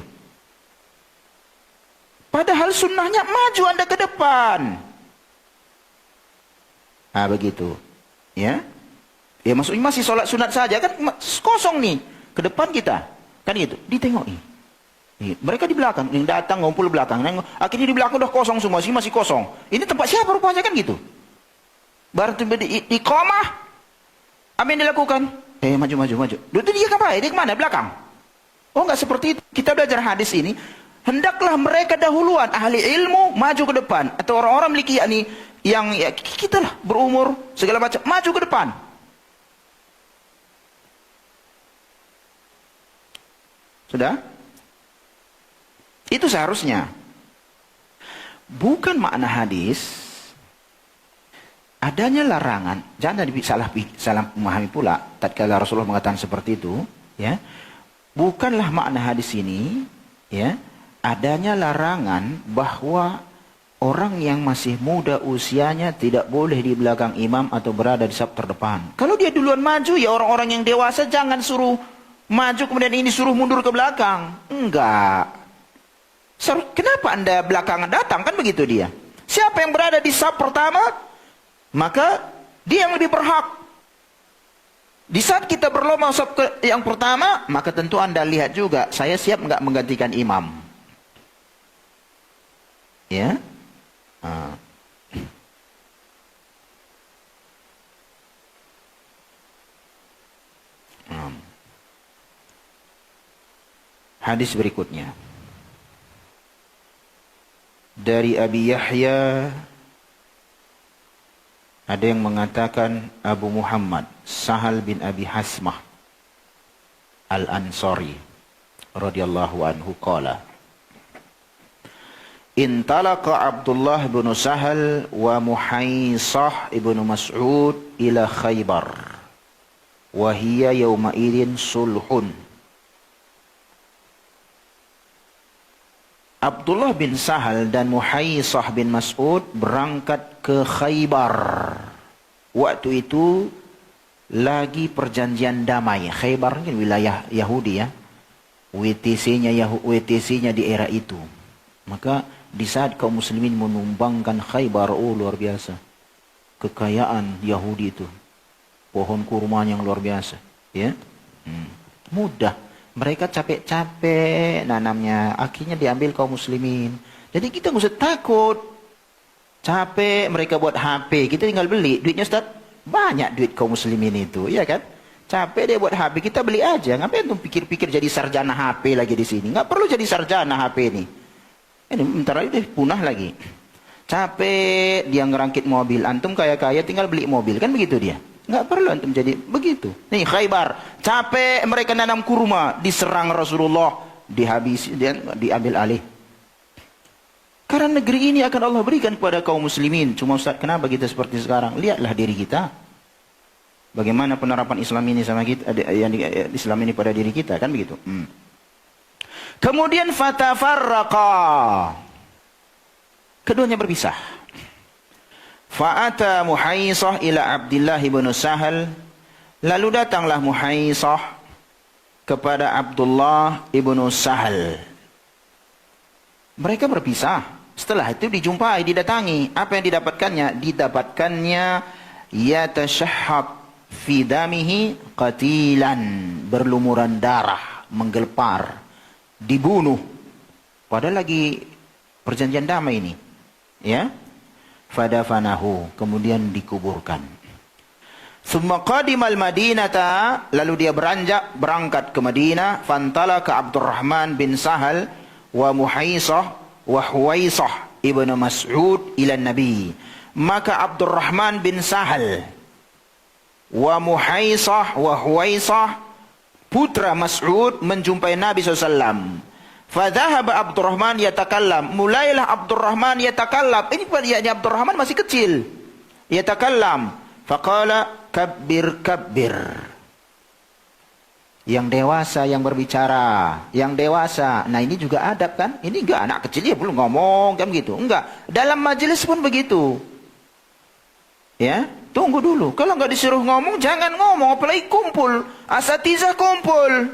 Padahal sunnahnya maju Anda ke depan. Ah begitu. Ya. Ya maksudnya masih sholat sunat saja kan kosong nih ke depan kita. Kan gitu, ditengoki. Mereka di belakang, yang datang ngumpul belakang. Akhirnya di belakang udah kosong semua, sih masih kosong. Ini tempat siapa rupanya kan gitu. Baru di komah. Apa yang dilakukan? Maju. Itu dia ngapain? Dia kemana? Belakang. Oh enggak seperti itu. Kita belajar hadis ini. Hendaklah mereka dahuluan ahli ilmu maju ke depan atau orang-orang memiliki yakni yang ya, kita lah berumur segala macam maju ke depan. Sudah? Itu seharusnya. Bukan makna hadis adanya larangan. Jangan salah memahami pula tatkala Rasulullah mengatakan seperti itu, ya. Bukanlah makna hadis ini, ya. Adanya larangan bahwa orang yang masih muda usianya tidak boleh di belakang imam atau berada di saf terdepan. Kalau dia duluan maju, ya orang-orang yang dewasa jangan suruh maju kemudian ini suruh mundur ke belakang. Enggak. Kenapa Anda belakangan datang? Kan begitu dia. Siapa yang berada di saf pertama, maka dia yang lebih berhak. Di saat kita berlomba saf yang pertama, maka tentu Anda lihat juga, saya siap enggak menggantikan imam. Ya, hadis berikutnya dari Abi Yahya, ada yang mengatakan Abu Muhammad Sahal bin Abi Hasmah Al-Ansari radhiyallahu anhu qala Intalaqa Abdullah bin Sahal wa Muhaisah ibn Mas'ud ila Khaybar wa hiya yawma idin sulhun. Abdullah bin Sahal dan Muhaisah bin Mas'ud berangkat ke Khaybar. Waktu itu lagi perjanjian damai. Khaybar ini wilayah Yahudi ya. WTC-nya di era itu. Maka di saat kaum muslimin menumbangkan Khaybar, oh luar biasa. Kekayaan Yahudi itu. Pohon kurma yang luar biasa. Ya. Mudah. Mereka capek-capek nanamnya. Akhirnya diambil kaum muslimin. Jadi kita nggak usah takut. Capek mereka buat HP. Kita tinggal beli. Duitnya Ustaz, banyak duit kaum muslimin itu. Iya kan? Capek dia buat HP. Kita beli aja. Ngapain tuh pikir-pikir jadi sarjana HP lagi di sini? Nggak perlu jadi sarjana HP ini. Ini bentar lagi deh punah lagi. Capek dia ngerangkit mobil. Antum kaya-kaya tinggal beli mobil. Kan begitu dia. Nggak perlu antum jadi begitu. Nih Khaybar. Capek mereka nanam kurma. Diserang Rasulullah. Dihabisi dan diambil alih. Karena negeri ini akan Allah berikan kepada kaum muslimin. Cuma Ustaz, kenapa kita seperti sekarang? Lihatlah diri kita. Bagaimana penerapan Islam ini sama kita. Islam ini pada diri kita. Kan begitu. Kemudian fatafarraqa. Keduanya berpisah. Fa'ata Muhaisah ila Abdullah bin Sahal. Lalu datanglah Muhaisah kepada Abdullah ibn Sahal. Mereka berpisah. Setelah itu dijumpai, didatangi. Apa yang didapatkannya? Didapatkannya yatashahhab fi damihi qatilan, berlumuran darah, menggelpar. Dibunuh padahal lagi perjanjian damai ini, ya. Fadafanahu, kemudian dikuburkan. Tsumma qadimal madinata, lalu dia berangkat ke Madinah. Fantalaka Abdurrahman bin Sahal wa Muhaisah wa Huwaisah ibnu Mas'ud ila Nabi. Maka Abdurrahman bin Sahal wa Muhaisah wa Huwaisah putra Mas'ud menjumpai Nabi SAW. Fadhahaba Abdurrahman yatakallam. Mulailah Abdurrahman yatakallam. Ini ya, Abdurrahman masih kecil. Yatakallam. Faqala kabbir kabbir. yang dewasa yang berbicara, yang dewasa. Nah ini juga adab kan? Ini enggak anak kecil ya belum ngomong kan gitu. Enggak. Dalam majelis pun begitu. Ya, tunggu dulu. Kalau nggak disuruh ngomong, jangan ngomong. Apalagi kumpul, asatizah kumpul.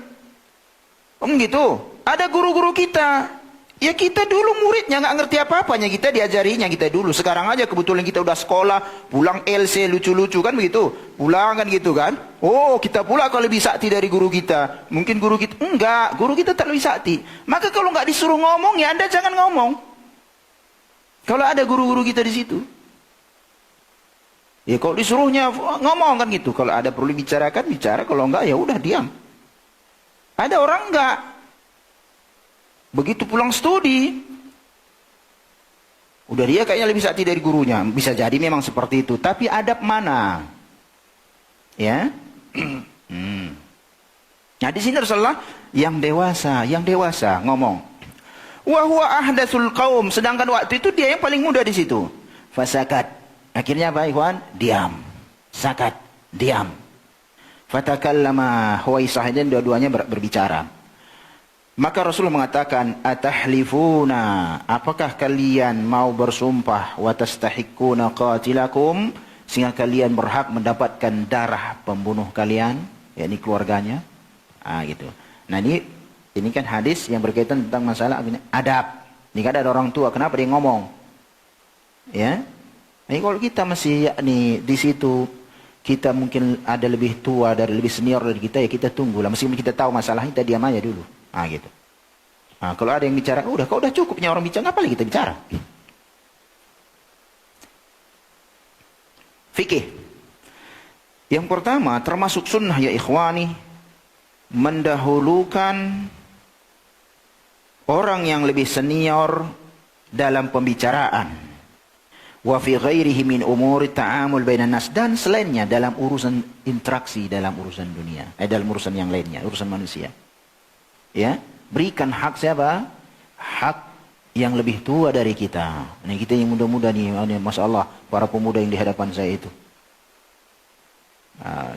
Gitu. Ada guru-guru kita. Ya kita dulu muridnya nggak ngerti apa-apanya, kita diajarinya kita dulu. Sekarang aja kebetulan kita udah sekolah, pulang LC lucu-lucu kan begitu. Pulang kan gitu kan. Oh kita pula kalau lebih sakti dari guru kita. Mungkin guru kita, enggak. Guru kita tak lebih sakti. Maka kalau nggak disuruh ngomong, ya Anda jangan ngomong. Kalau ada guru-guru kita di situ. Ya kalau disuruhnya ngomong kan gitu. Kalau ada perlu bicarakan, bicara. Kalau enggak ya udah diam. Ada orang enggak. Begitu pulang studi, udah dia kayaknya lebih sakti dari gurunya. Bisa jadi memang seperti itu. Tapi adab mana? Ya. Nah di sini Rasulullah yang dewasa ngomong. Wa huwa ahdatsul qaum, sedangkan waktu itu dia yang paling muda di situ. Fasakat. Akhirnya apa ikhwan? Diam. Sakat, diam. Fatakallama Huwaisah, dan dua-duanya berbicara. Maka Rasulullah mengatakan, atahlifuna, apakah kalian mau bersumpah wa tastahiqquna qatilakum, sehingga kalian berhak mendapatkan darah pembunuh kalian, yakni keluarganya. Gitu. Nah ini kan hadis yang berkaitan tentang masalah adab. Ini kan ada orang tua, kenapa dia ngomong? Ya. Ini kalau kita masih yakni di situ, kita mungkin ada lebih tua dari lebih senior dari kita, ya kita tunggulah. Meskipun kita tahu masalahnya, kita diam aja dulu. Gitu. Kalau ada yang bicara, kau udah cukupnya orang bicara, ngapa lagi kita bicara? Fikih. Yang pertama, termasuk sunnah ya ikhwani, mendahulukan orang yang lebih senior dalam pembicaraan. Wa fi ghairihi min umuri ta'amul bainan nas, dan selainnya dalam urusan interaksi dalam urusan dunia, dalam urusan yang lainnya, urusan manusia. Ya, berikan hak siapa? Hak yang lebih tua dari kita. Ini kita yang muda-muda nih, Masya Allah, para pemuda yang di hadapan saya itu.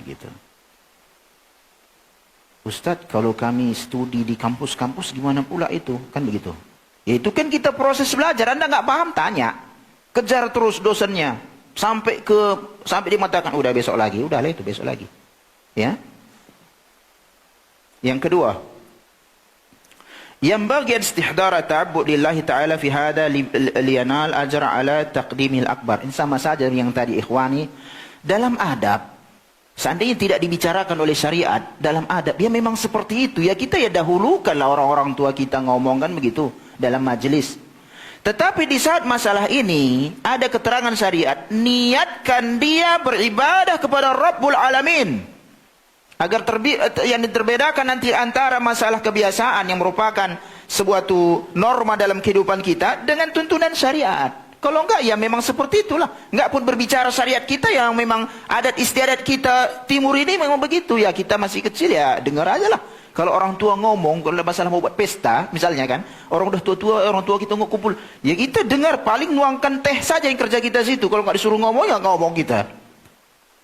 Gitu. Ustadz, kalau kami studi di kampus-kampus gimana pula itu? Kan begitu. Ya itu kan kita proses belajar, Anda nggak paham tanya. Kejar terus dosennya sampai dia mengatakan udah besok lagi, udahlah itu besok lagi. Ya. Yang kedua, yang bagian istihdara ta'abbud lillahi ta'ala fi hada liyanal ajra ala taqdimil akbar. Ini sama saja yang tadi ikhwani. Dalam adab, seandainya tidak dibicarakan oleh syariat, dalam adab, ya memang seperti itu. Ya kita ya dahulukanlah orang-orang tua kita ngomong kan begitu dalam majelis. Tetapi di saat masalah ini, ada keterangan syariat, niatkan dia beribadah kepada Rabbul Alamin. Agar yang terbedakan nanti antara masalah kebiasaan yang merupakan sebuah norma dalam kehidupan kita dengan tuntunan syariat. Kalau enggak ya memang seperti itulah. Enggak pun berbicara syariat kita yang memang adat istiadat kita timur ini memang begitu. Ya kita masih kecil ya dengar aja lah. Kalau orang tua ngomong, kalau ada masalah mau buat pesta misalnya kan, orang udah tua-tua, orang tua kita ngumpul, ya kita dengar, paling nuangkan teh saja yang kerja kita situ. Kalau enggak disuruh ngomong ya ngomong kita.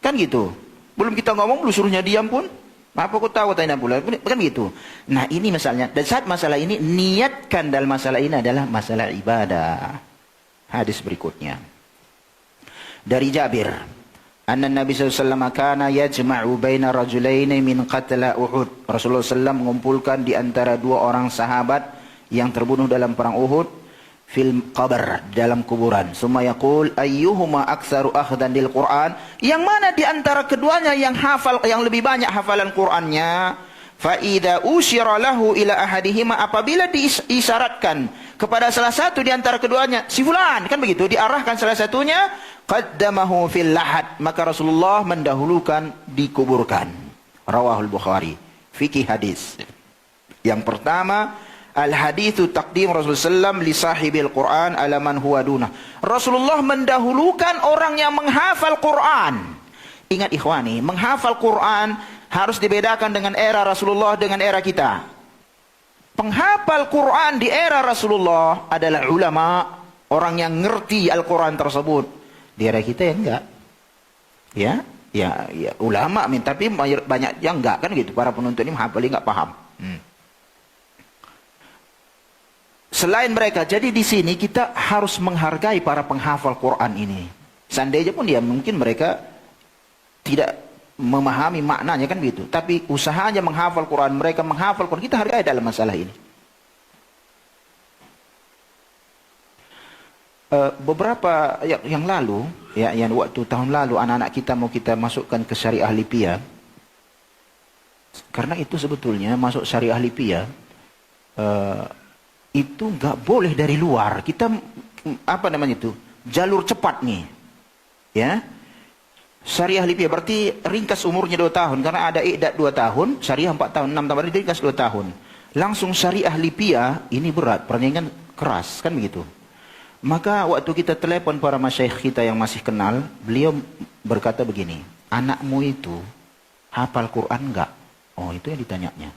Kan gitu. Belum kita ngomong, belum suruhnya diam pun. Apa kau tahu tanya pula? Kan gitu. Nah ini misalnya, dan saat masalah ini, niatkan dalam masalah ini adalah masalah ibadah. Hadis berikutnya. Dari Jabir. Anna Nabi SAW kana yajma'u baina rajulaini min qatla Uhud. Rasulullah SAW mengumpulkan di antara dua orang sahabat yang terbunuh dalam perang Uhud. Fil qabr, dalam kuburan. Summa yaqul ayyuhuma aktsaru akhdan lil Quran, yang mana di antara keduanya yang hafal, yang lebih banyak hafalan Qur'annya. Fa idza usyira lahu ila ahadihima, apabila diisyaratkan kepada salah satu di antara keduanya, si fulan, kan begitu, diarahkan salah satunya, qaddamahu fil lahad, maka Rasulullah mendahulukan dikuburkan. Rawahul Bukhari. Fikih hadis. Yang pertama, al-hadithu taqdim Rasulullah SAW li sahibil Quran ala man huwa dunah. Rasulullah mendahulukan orang yang menghafal Quran. Ingat ikhwani, menghafal Quran harus dibedakan dengan era Rasulullah dengan era kita. Penghafal Quran di era Rasulullah adalah ulama, orang yang ngerti Al-Quran tersebut. Di era kita ya enggak. Ya, Ya ulama tapi banyak yang enggak kan gitu. Para penuntut ini menghafali enggak paham. Selain mereka, jadi di sini kita harus menghargai para penghafal Quran ini. Seandainya pun dia mungkin mereka tidak memahami maknanya kan gitu. Tapi usahanya menghafal Quran, mereka menghafal Quran, kita hargai dalam masalah ini. Beberapa yang lalu, yang waktu tahun lalu anak-anak kita mau kita masukkan ke syariah Lipia. Karena itu sebetulnya masuk syariah Lipia itu nggak boleh dari luar. Kita apa namanya itu? Jalur cepat nih. Ya. Syariah Lipia berarti ringkas umurnya 2 tahun karena ada iqdat 2 tahun, syariah 4 tahun, 6 tahun, berarti ringkas 2 tahun. Langsung syariah Lipia ini berat, pertandingan keras kan begitu. Maka waktu kita telepon para masyayikh kita yang masih kenal, beliau berkata begini, anakmu itu hafal Quran enggak? Oh itu yang ditanyanya.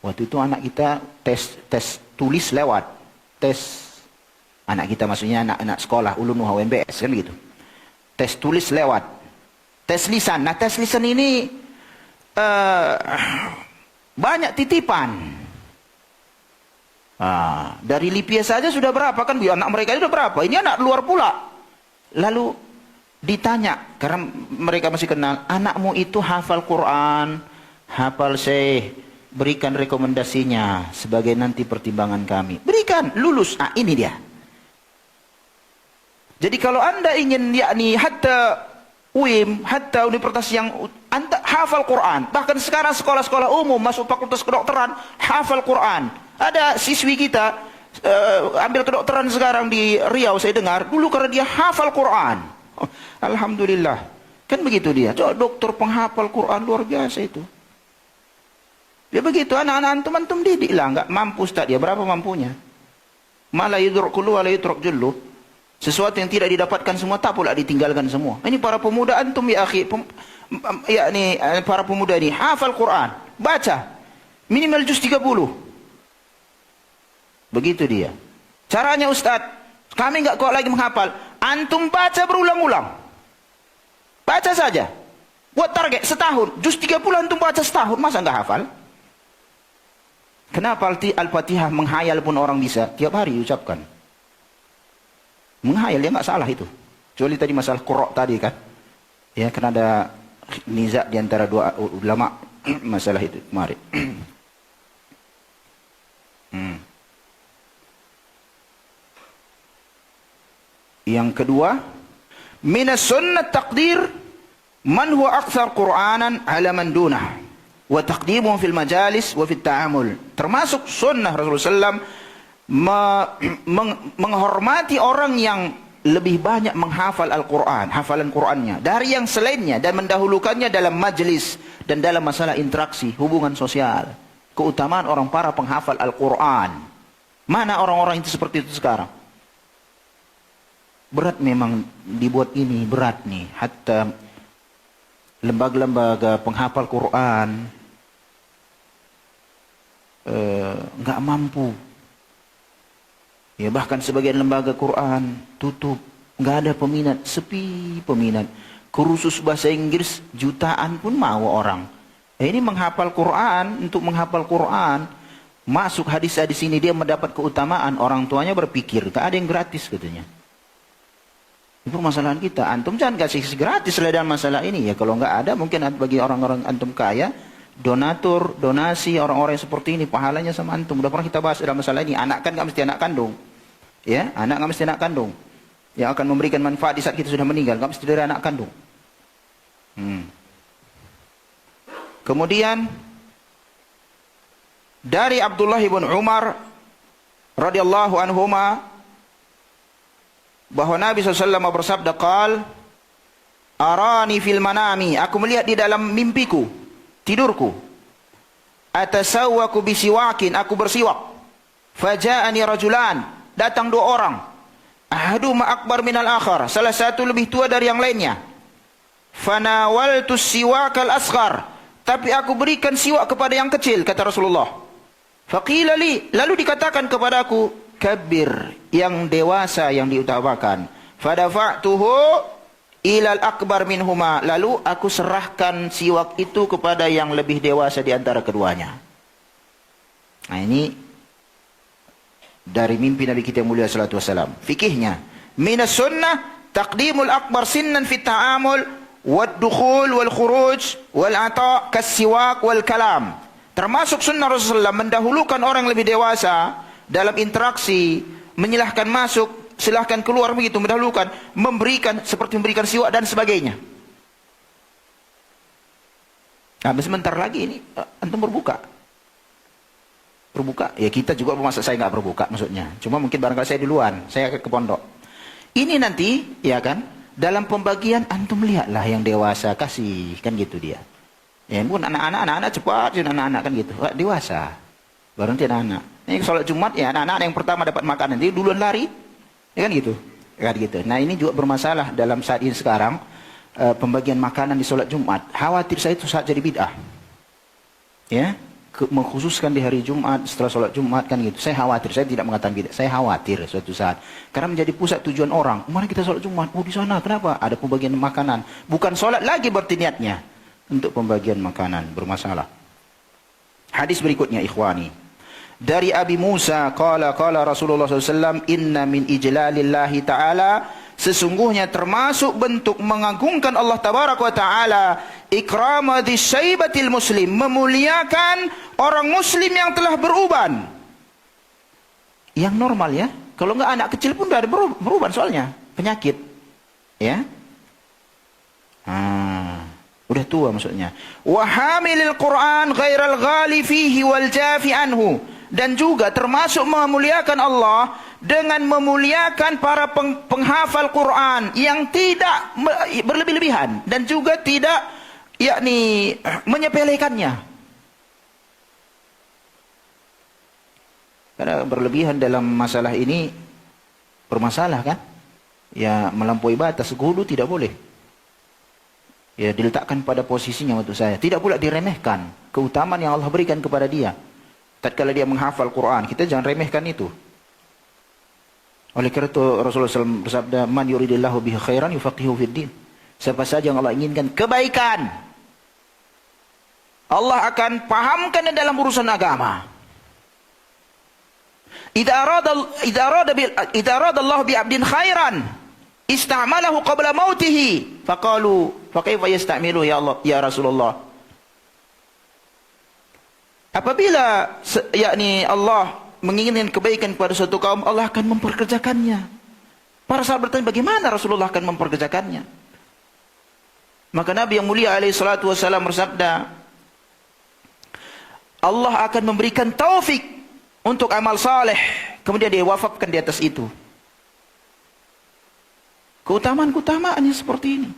Waktu itu anak kita tes tulis lewat, tes anak kita maksudnya anak-anak sekolah ulun UMBS kan begitu. Tes tulis lewat, tes lisan. Nah tes lisan ini banyak titipan. Dari Lipia saja sudah berapa kan? Anak mereka sudah berapa? Ini anak luar pula. Lalu ditanya, karena mereka masih kenal, anakmu itu hafal Quran, hafal Syekh, berikan rekomendasinya sebagai nanti pertimbangan kami. Berikan, lulus. Ini dia. Jadi kalau anda ingin yakni hatta UIM, hatta universitas yang anda hafal Quran, bahkan sekarang sekolah-sekolah umum masuk fakultas kedokteran hafal Quran. Ada siswi kita ambil kedokteran sekarang di Riau saya dengar, dulu karena dia hafal Quran. Alhamdulillah. Kan begitu dia. Coba dokter penghafal Quran luar biasa itu. Dia begitu, anak-anak antum didik lah, enggak mampu Ustaz dia, berapa mampunya? Malah yudruk kullu wa la yutruk jullu. Sesuatu yang tidak didapatkan semua tak pula ditinggalkan semua. Ini para pemuda antum ya akhi, para pemuda ini hafal Quran, baca minimal juz 30. Begitu dia. Caranya Ustaz, kami enggak kuat lagi menghafal. Antum baca berulang-ulang. Baca saja. Buat target setahun, juz 30 antum baca setahun, masa enggak hafal? Kenapa Al-Fatihah menghayal pun orang bisa? Tiap hari ucapkan. Menghayal, dia nggak salah itu. Kecuali tadi masalah qurra tadi kan. Ya, karena ada nizak di antara dua ulama masalah itu kemarin. Yang kedua, minas sunnah taqdir man huwa akthar Qur'anan ala man dunah wa taqdimuhum fil majalis wa fit ta'amul. Termasuk sunnah Rasulullah SAW menghormati orang yang lebih banyak menghafal Al-Quran, hafalan Qurannya dari yang selainnya, dan mendahulukannya dalam majlis dan dalam masalah interaksi, hubungan sosial. Keutamaan orang para penghafal Al-Quran. Mana orang-orang itu seperti itu sekarang? Berat memang dibuat ini, berat nih. Hatta lembaga-lembaga penghafal Quran nggak mampu. Ya bahkan sebagian lembaga Quran tutup, nggak ada peminat, sepi peminat. Kursus bahasa Inggris jutaan pun mau orang. Ini menghafal Quran, untuk menghafal Quran, masuk hadis-hadis ini dia mendapat keutamaan. Orang tuanya berpikir, tak ada yang gratis katanya. Itu permasalahan kita. Antum jangan kasih gratis lah dalam masalah ini. Ya kalau nggak ada, mungkin bagi orang-orang antum kaya, donatur, donasi, orang-orang yang seperti ini, pahalanya sama antum. Udah pernah kita bahas dalam masalah ini. Anak kan nggak mesti anak kandung. Ya, anak nggak mesti anak kandung. Yang akan memberikan manfaat di saat kita sudah meninggal, nggak mesti dari anak kandung. Kemudian dari Abdullah bin Umar radhiyallahu anhuma bahwa Nabi SAW bersabda, qal arani fil manami, aku melihat di dalam mimpiku, tidurku, atasawwaku bisiwakin, aku bersiwak, faja'ani rajulan, datang 2 orang, ahaduma akbar minal akhar, salah satu lebih tua dari yang lainnya, fanawaltu siwakal asghar, tapi aku berikan siwak kepada yang kecil, kata Rasulullah. Faqila li, lalu dikatakan kepadaku, kabir, yang dewasa yang diutamakan. Fadafa'tuhu ilal akbar minhuma. Lalu aku serahkan siwak itu kepada yang lebih dewasa di antara keduanya. Nah ini dari mimpi Nabi kita yang mulia sallallahu alaihi wasallam. Fikihnya, minas sunnah taqdimul akbar sinnan fi ta'amul wad dukhul wal khuruj wal ata' kas-siwak wal kalam. Termasuk sunnah Rasulullah mendahulukan orang yang lebih dewasa dalam interaksi, menyilahkan masuk, silahkan keluar, begitu mendahulukan, memberikan seperti memberikan siwak dan sebagainya. Nah, sebentar lagi ini antum berbuka. Berbuka, ya kita juga masa saya nggak berbuka maksudnya. Cuma mungkin barangkali saya duluan, saya ke pondok. Ini nanti, ya kan, dalam pembagian antum lihatlah yang dewasa kasih, kan gitu dia. Ya, pun anak-anak cepat, anak-anak kan gitu. Dewasa, baru nanti anak-anak. Ini sholat Jumat ya, anak-anak yang pertama dapat makanan, dia duluan lari, ya kan gitu. Kan gitu. Nah ini juga bermasalah dalam saat ini sekarang, pembagian makanan di sholat Jumat. Khawatir saya itu saat jadi bid'ah. Ya, mengkhususkan di hari Jumat, setelah sholat Jumat kan gitu. Saya khawatir, saya tidak mengatakan bid'ah, saya khawatir suatu saat. Karena menjadi pusat tujuan orang. Mari kita sholat Jumat, oh di sana, kenapa? Ada pembagian makanan. Bukan sholat lagi berarti niatnya. Untuk pembagian makanan, bermasalah. Hadis berikutnya ikhwani. Dari Abi Musa, qala Rasulullah SAW, inna min ijlalillahi ta'ala, sesungguhnya termasuk bentuk mengagungkan Allah tabaraka wa ta'ala, ikrama disyaibatil muslim, memuliakan orang muslim yang telah beruban. Yang normal ya, kalau enggak anak kecil pun udah ada beruban soalnya, penyakit. Ya. Udah tua maksudnya. Wa hamilil Qur'an ghairal ghali fihi wal jafi anhu. Dan juga termasuk memuliakan Allah dengan memuliakan para penghafal Quran yang tidak berlebih-lebihan dan juga tidak yakni menyepelekannya. Karena berlebihan dalam masalah ini bermasalah kan? Ya melampaui batas, gulu tidak boleh. Ya diletakkan pada posisinya untuk saya. Tidak pula diremehkan keutamaan yang Allah berikan kepada dia. Tatkala dia menghafal Quran, kita jangan remehkan itu. Oleh karena itu Rasulullah SAW bersabda, "Man yuridillahu bihi khairan yufaqihu fid din." Siapa saja yang Allah inginkan kebaikan, Allah akan pahamkan dalam urusan agama. Idza arada Allah bi 'abdin khairan, ista'malahu qabla mautihi. Faqalu, fa kaifa yasta'milu ya Allah ya Rasulullah? Apabila yakni Allah menginginkan kebaikan kepada suatu kaum, Allah akan memperkerjakannya. Para sahabat bertanya, bagaimana Rasulullah akan memperkerjakannya? Maka Nabi yang mulia alaihi salatu wasallam bersabda, Allah akan memberikan taufik untuk amal saleh, kemudian dia wafatkan di atas itu. Keutamaan-keutamaannya seperti ini.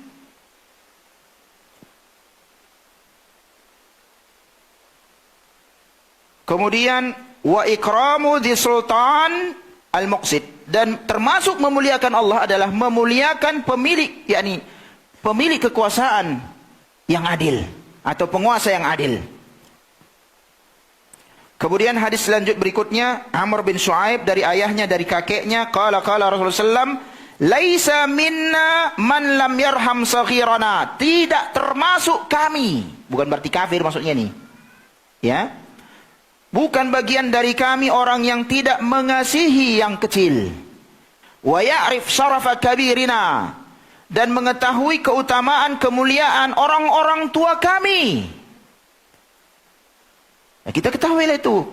Kemudian wa ikramu di sultan al-muqsid, dan termasuk memuliakan Allah adalah memuliakan pemilik, yakni pemilik kekuasaan yang adil atau penguasa yang adil. Kemudian hadis selanjut berikutnya, Amr bin Shu'aib dari ayahnya, dari kakeknya, qala Rasulullah sallam, laisa minna man lam yarham saghirana, tidak termasuk kami, bukan berarti kafir maksudnya nih. Ya. Bukan bagian dari kami orang yang tidak mengasihi yang kecil. Wa ya'rif syarafa kabirina, dan mengetahui keutamaan kemuliaan orang-orang tua kami. Nah, kita ketahuilah itu,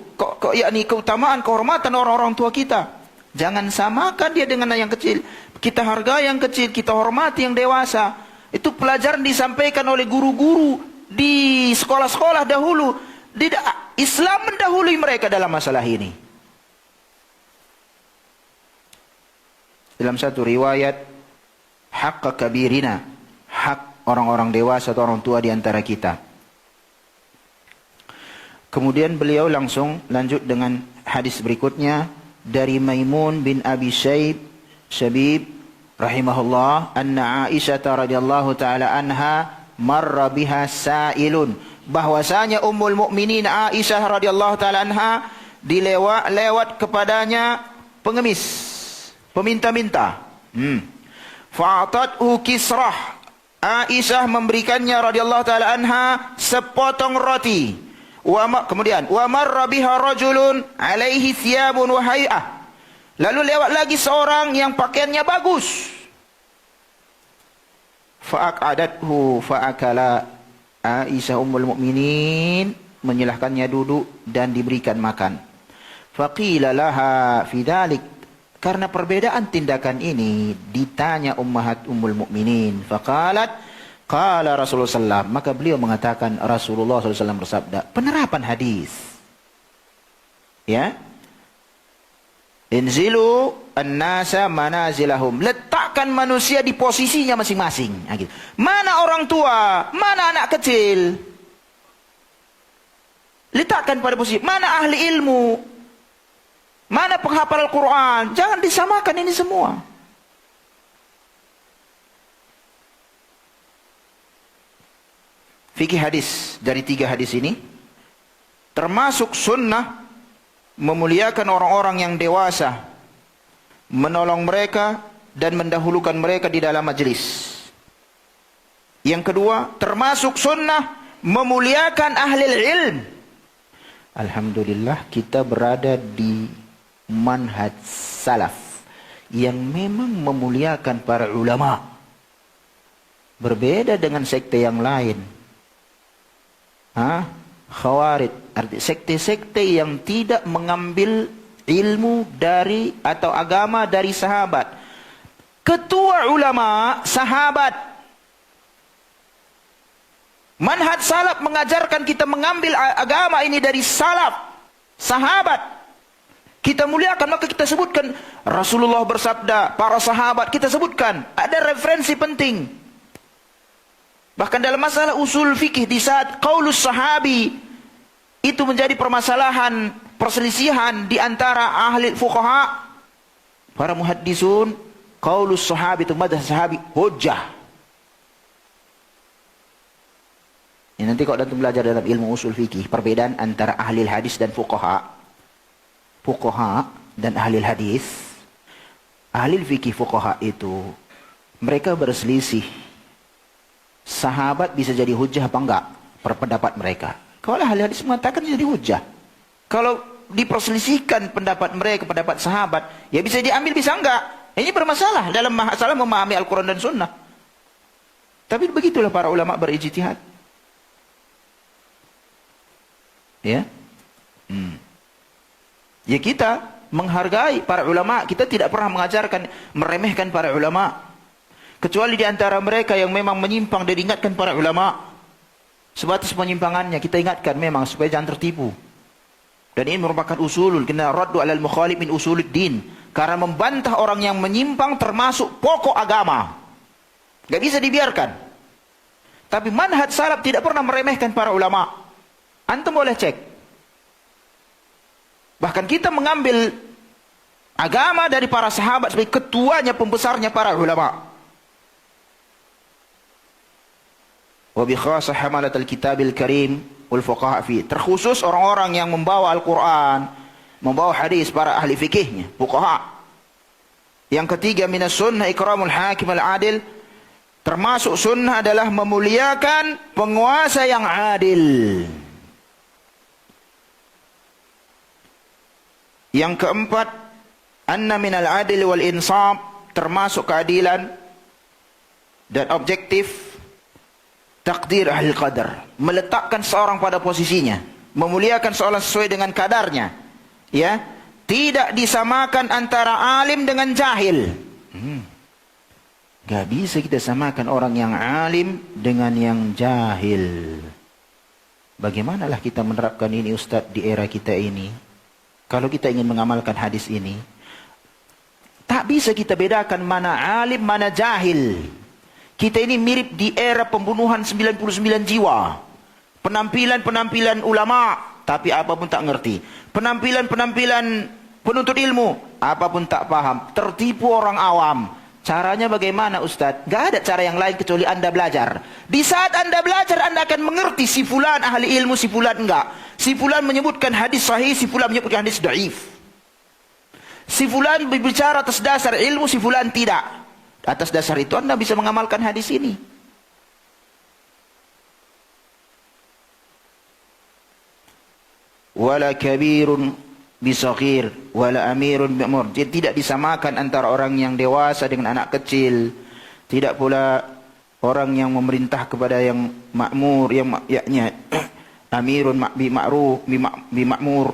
yakni keutamaan kehormatan orang-orang tua kita. Jangan samakan dia dengan yang kecil. Kita hargai yang kecil, kita hormati yang dewasa. Itu pelajaran disampaikan oleh guru-guru di sekolah-sekolah dahulu. Islam mendahului mereka dalam masalah ini. Dalam satu riwayat, haqqa kabirina, hak orang-orang dewasa atau orang tua di antara kita. Kemudian beliau langsung lanjut dengan hadis berikutnya dari Maimun bin Abi Syabib rahimahullah, anna Aisyah radhiyallahu taala anha marra biha sa'ilun, bahwasanya Ummul Mukminin Aisyah radhiyallahu taala anha lewat kepadanya pengemis, peminta-minta. Fa'atathu kisrah. Aisyah memberikannya radhiyallahu taala anha sepotong roti. Kemudian wa marra biha rajulun alaihi thiyabun wa hay'ah. Lalu lewat lagi seorang yang pakaiannya bagus. Fa'aqadathu fa'akala. Aisyah ummul mukminin menyilahkannya duduk dan diberikan makan. Faqila laha fi dzalik. Karena perbedaan tindakan ini ditanya ummahat ummul mukminin. Faqalat qala Rasulullah sallallahu, maka beliau mengatakan, Rasulullah sallallahu bersabda, penerapan hadis. Ya. Inzilu an-nasa manazilahum. Letakkan manusia di posisinya masing-masing. Nah, gitu. Mana orang tua, mana anak kecil? Letakkan pada posisi. Mana ahli ilmu? Mana penghafal Al-Quran? Jangan disamakan ini semua. Fikih hadis dari 3 hadis ini, termasuk sunnah memuliakan orang-orang yang dewasa, menolong mereka dan mendahulukan mereka di dalam majelis. Yang kedua, termasuk sunnah memuliakan ahli ilm. Alhamdulillah kita berada di manhaj salaf yang memang memuliakan para ulama. Berbeda dengan sekte yang lain. Khawarij, sekte-sekte yang tidak mengambil ilmu dari atau agama dari sahabat. Ketua ulama sahabat. Manhaj salaf mengajarkan kita mengambil agama ini dari salaf, sahabat. Kita muliakan, maka kita sebutkan Rasulullah bersabda, para sahabat kita sebutkan. Ada referensi penting. Bahkan dalam masalah usul fikih, di saat qaulus sahabi itu menjadi permasalahan, perselisihan di antara ahli fuqaha, para muhaddisun, qaulus sahabi itu madzhab sahabi hujjah. Ini nanti kalau antum belajar dalam ilmu usul fikih, perbedaan antara ahli hadis dan fuqaha dan ahli hadis. Ahli fikih fuqaha itu mereka berselisih. Sahabat bisa jadi hujjah apa enggak? Pendapat mereka. Kalau ahli hadis mengatakan jadi hujjah. Kalau diperselisihkan pendapat mereka, pendapat sahabat, ya bisa diambil bisa enggak. Ini bermasalah dalam masalah memahami Al-Quran dan Sunnah. Tapi begitulah para ulama berijtihad. Ya. Ya kita menghargai para ulama, kita tidak pernah mengajarkan meremehkan para ulama. Kecuali di antara mereka yang memang menyimpang dan diingatkan para ulama. Sebatas penyimpangannya kita ingatkan memang supaya jangan tertipu. Dan ini merupakan usulul, kena raddu alal mukhalif min usuluddin. Karena membantah orang yang menyimpang termasuk pokok agama. Gak bisa dibiarkan. Tapi manhaj salaf tidak pernah meremehkan para ulama. Antum boleh cek. Bahkan kita mengambil agama dari para sahabat sebagai ketuanya, pembesarnya para ulama. Wa bi khassa hamalatul kitabil karim wal fuqaha fi. Terkhusus orang-orang yang membawa Al-Quran, membawa hadis, para ahli fikihnya, fuqaha. Yang ketiga, minas sunnah ikramul hakim al-adil. Termasuk sunnah adalah memuliakan penguasa yang adil. Yang keempat, anna minal adil wal insaf, termasuk keadilan dan objektif, takdir ahli qadar, meletakkan seorang pada posisinya, memuliakan seorang sesuai dengan kadarnya, ya, tidak disamakan antara alim dengan jahil. Gak bisa kita samakan orang yang alim dengan yang jahil. Bagaimanalah kita menerapkan ini Ustadz di era kita ini? Kalau kita ingin mengamalkan hadis ini, tak bisa kita bedakan mana alim, mana jahil. Kita ini mirip di era pembunuhan 99 jiwa. Penampilan-penampilan ulama, tapi apapun tak ngerti. Penampilan-penampilan penuntut ilmu, apapun tak paham. Tertipu orang awam. Caranya bagaimana Ustadz? Gak ada cara yang lain kecuali Anda belajar. Di saat Anda belajar, Anda akan mengerti si fulan ahli ilmu, si fulan enggak. Si fulan menyebutkan hadis sahih, si fulan menyebutkan hadis dhaif. Si fulan berbicara atas dasar ilmu, si fulan tidak. Atas dasar itu Anda bisa mengamalkan hadis ini. Wala kabirun bisaghir wala amirun bi'mur. Jadi tidak disamakan antara orang yang dewasa dengan anak kecil. Tidak pula orang yang memerintah kepada yang makmur, yang yakni amirun bi ma'mur.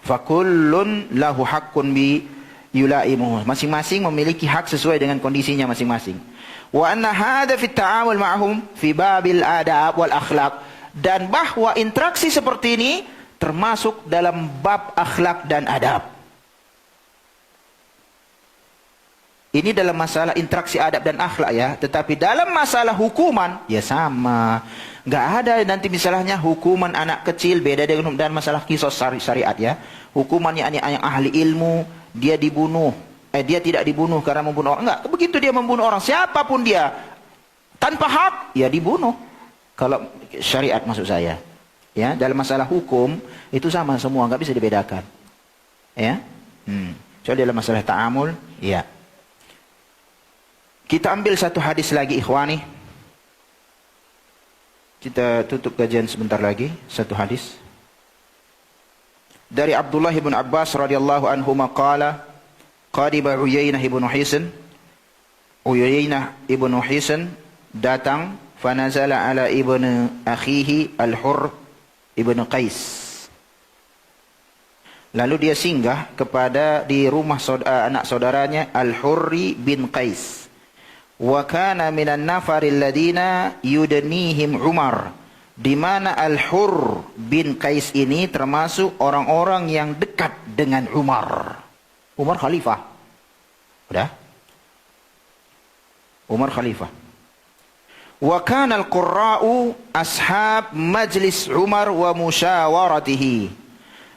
Fakullun lahu haqqun bi yulaimuhu. Masing-masing memiliki hak sesuai dengan kondisinya masing-masing. Wa anna hadha fi ta'amul ma'hum fi babil adab wal akhlaq. Dan bahwa interaksi seperti ini termasuk dalam bab akhlak dan adab. Ini dalam masalah interaksi adab dan akhlak ya. Tetapi dalam masalah hukuman, ya sama. Nggak ada nanti misalnya hukuman anak kecil beda dengan dan masalah kisos syariat ya. Hukuman yang ahli ilmu, dia dibunuh. Dia tidak dibunuh karena membunuh orang. Enggak, begitu dia membunuh orang, siapapun dia, tanpa hak, ya dibunuh. Kalau syariat maksud saya. Ya, dalam masalah hukum, itu sama semua, nggak bisa dibedakan. Ya. Soal dalam masalah ta'amul, ya. Kita ambil satu hadis lagi ikhwani. Kita tutup kajian sebentar lagi. Satu hadis. Dari Abdullah ibn Abbas radhiyallahu anhu qala qadiba Uyainah ibn Hisan. Uyainah ibn Hisan datang fanazala ala ibn akhihi al-Hurr ibn Qais. Lalu dia singgah kepada di rumah anak saudaranya Al-Hurri bin Qais. Wa kana minan nafaril ladina yudnihim Umar, di mana Al-Hurr bin Qais ini termasuk orang-orang yang dekat dengan Umar. Umar khalifah. Udah? Umar khalifah. Wa kana al-qurra'u ashab majlis Umar wa musyawaratihi.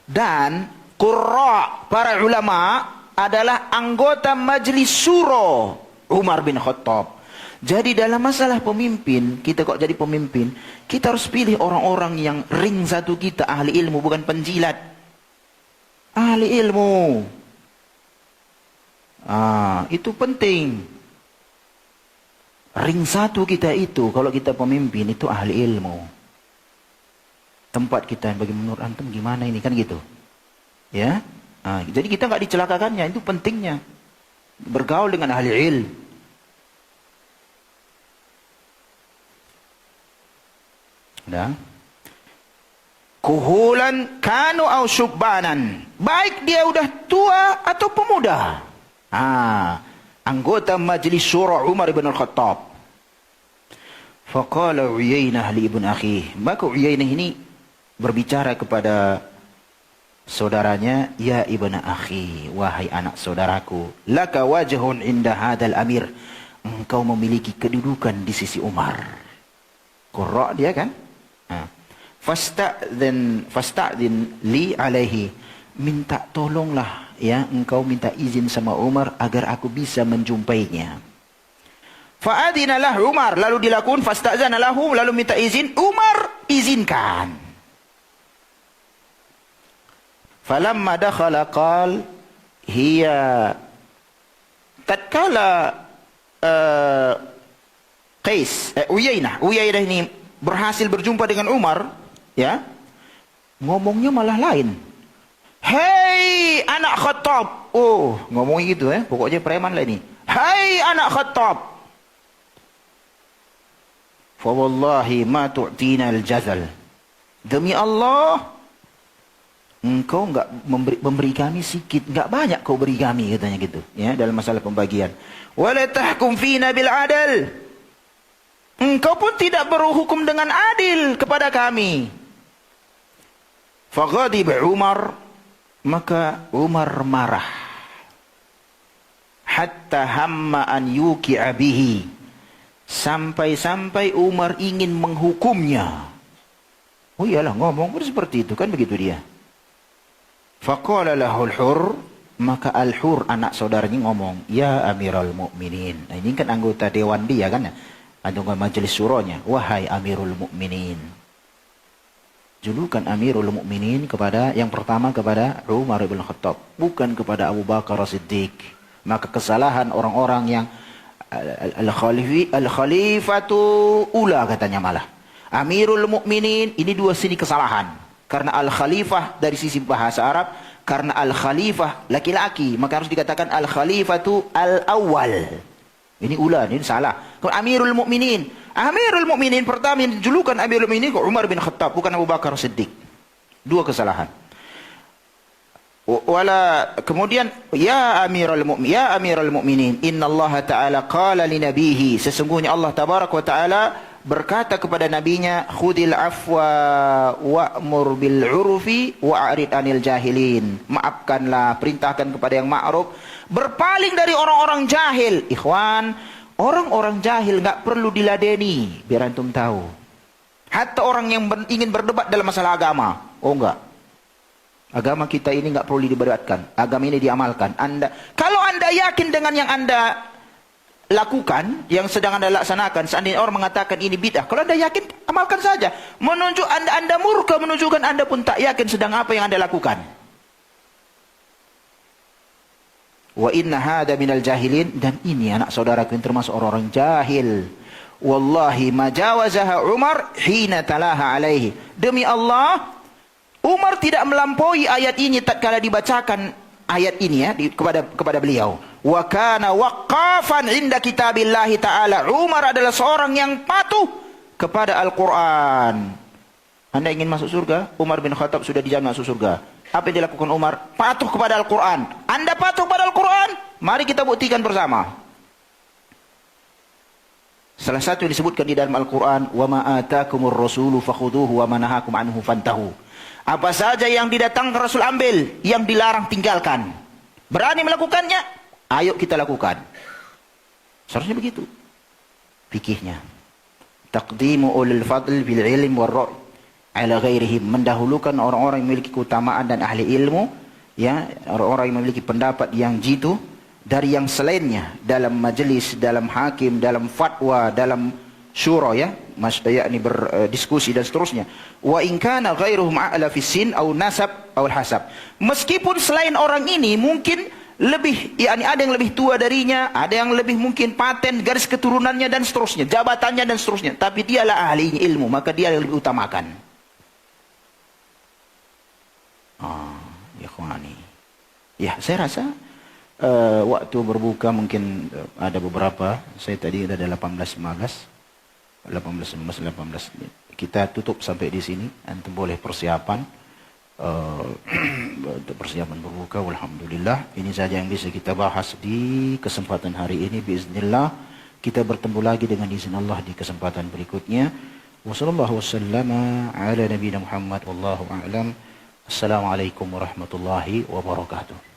Dan qurra, para ulama adalah anggota majlis syuro Umar bin Khattab. Jadi dalam masalah pemimpin, kita kok jadi pemimpin, kita harus pilih orang-orang yang ring satu kita, ahli ilmu, bukan penjilat. Ahli ilmu. Itu penting. Ring satu kita itu, kalau kita pemimpin, itu ahli ilmu. Tempat kita, bagi menurut antum gimana ini, kan gitu. Ya, jadi kita nggak dicelakakannya, itu pentingnya. Bergaul dengan ahli ilmu. Udah. Kuhulan kanu au syubbanan. Baik dia udah tua atau pemuda. Anggota majlis syura Umar bin Al-Khattab. Faqala Uyainah li ibn akhi. Maka Uyainah ini berbicara kepada saudaranya, ya ibn akhi, wahai anak saudaraku, laka wajhun inda hadal amir. Engkau memiliki kedudukan di sisi Umar. Qurra dia kan? Fasta'dhin li alaihi. Minta tolonglah ya, engkau minta izin sama Umar agar aku bisa menjumpainya. Fa'adina lah Umar, lalu dilakukan fasta'zana lahu, lalu minta izin, Umar izinkan. Falamma dakhala qal hiya, tatkala Qais Uyainah ini berhasil berjumpa dengan Umar, ya, ngomongnya malah lain. Hei anak Khattab. Ngomongnya gitu ya, pokoknya preman lah ini. Hei anak Khattab, fa wallahi ma tu'tina al-jazal. Demi Allah, engkau enggak memberi kami sikit, enggak banyak kau beri kami, katanya gitu, ya, dalam masalah pembagian. Wala tahkum fina bil adal. Engkau pun tidak berhukum dengan adil kepada kami. Faghadib Umar, maka Umar marah. Hatta hamma an yuki'a bihi, sampai-sampai Umar ingin menghukumnya. Oh iyalah, ngomong seperti itu kan, begitu dia. Faqala lahu al-Hurr, maka Al-Hurr anak saudaranya ngomong, ya Amirul Mukminin. Nah, ini kan anggota dewan dia kan, anggota majelis syuranya. Wahai Amirul Mukminin. Julukan Amirul Mukminin kepada yang pertama kepada Umar bin Khattab, bukan kepada Abu Bakar As-Siddiq. Maka kesalahan orang-orang yang Al-Khalifatu ula katanya malah. Amirul Mukminin, ini dua sini kesalahan. Karena Al-Khalifah dari sisi bahasa Arab, karena Al-Khalifah laki-laki, maka harus dikatakan Al-Khalifatu Al-Awwal. Ini ula, ini salah. Kalau Amirul Mukminin, Amirul Mukminin pertama yang dijulukan Amirul Mukminin Umar bin Khattab, bukan Abu Bakar Siddiq. Dua kesalahan. Wala kemudian ya Amirul Mukminin, innallaha ta'ala qala li nabihi, sesungguhnya Allah tabarak wa taala berkata kepada nabinya, khudil afwa wa'mur bil urfi wa'rid anil jahilin. Maafkanlah, perintahkan kepada yang ma'ruf, berpaling dari orang-orang jahil. Ikhwan, orang-orang jahil enggak perlu diladeni, biar antum tahu. Hatta orang yang ingin berdebat dalam masalah agama, oh enggak. Agama kita ini enggak perlu diberdebatkan. Agama ini diamalkan. Kalau anda yakin dengan yang anda lakukan, yang sedang anda laksanakan, seandainya orang mengatakan ini bid'ah, kalau anda yakin, amalkan saja. Menunjuk anda murka, menunjukkan anda pun tak yakin sedang apa yang anda lakukan. Wa inna hada minal jahilin, dan ini anak saudaraku yang termasuk orang-orang jahil. Wallahi majawazaha Umar hina talaha alaihi. Demi Allah, Umar tidak melampaui ayat ini tatkala dibacakan ayat ini ya kepada beliau. Wa kana waqqafan inda kitabillahi ta'ala. Umar adalah seorang yang patuh kepada Al-Quran. Anda ingin masuk surga? Umar bin Khattab sudah dijamin masuk surga. Apa yang dilakukan Umar? Patuh kepada Al-Quran. Anda patuh kepada Al-Quran? Mari kita buktikan bersama. Salah satu yang disebutkan di dalam Al-Quran, wa ma atakumur rasulu fakhuduhu wa ma nahakum anhu fantahu. Apa saja yang didatangkan Rasul ambil, yang dilarang tinggalkan. Berani melakukannya? Ayo kita lakukan. Seharusnya begitu fikihnya. Taqdimu ulil fadl bil ilm war ra' ala ghairihim, mendahulukan orang-orang yang memiliki keutamaan dan ahli ilmu, ya, orang-orang yang memiliki pendapat yang jitu dari yang selainnya, dalam majelis, dalam hakim, dalam fatwa, dalam syura, ya, yakni berdiskusi dan seterusnya. Wa in kana ghairuhum a'la fi sin aw nasab aw hasab. Meskipun selain orang ini mungkin lebih, yakni ada yang lebih tua darinya, ada yang lebih mungkin paten garis keturunannya dan seterusnya, jabatannya dan seterusnya, tapi dialah ahli ilmu, maka dia yang lebih utamakan. Ya khawani. Ya, saya rasa waktu berbuka mungkin ada beberapa, saya tadi ada 18 menit. Kita tutup sampai di sini. Antum boleh persiapan untuk persiapan berbuka. Alhamdulillah, ini saja yang bisa kita bahas di kesempatan hari ini. Biiznillah kita bertemu lagi dengan izin Allah di kesempatan berikutnya. Wassallallahu wasallama ala nabiyina Muhammad wallahu a'lam. Assalamualaikum warahmatullahi wabarakatuh.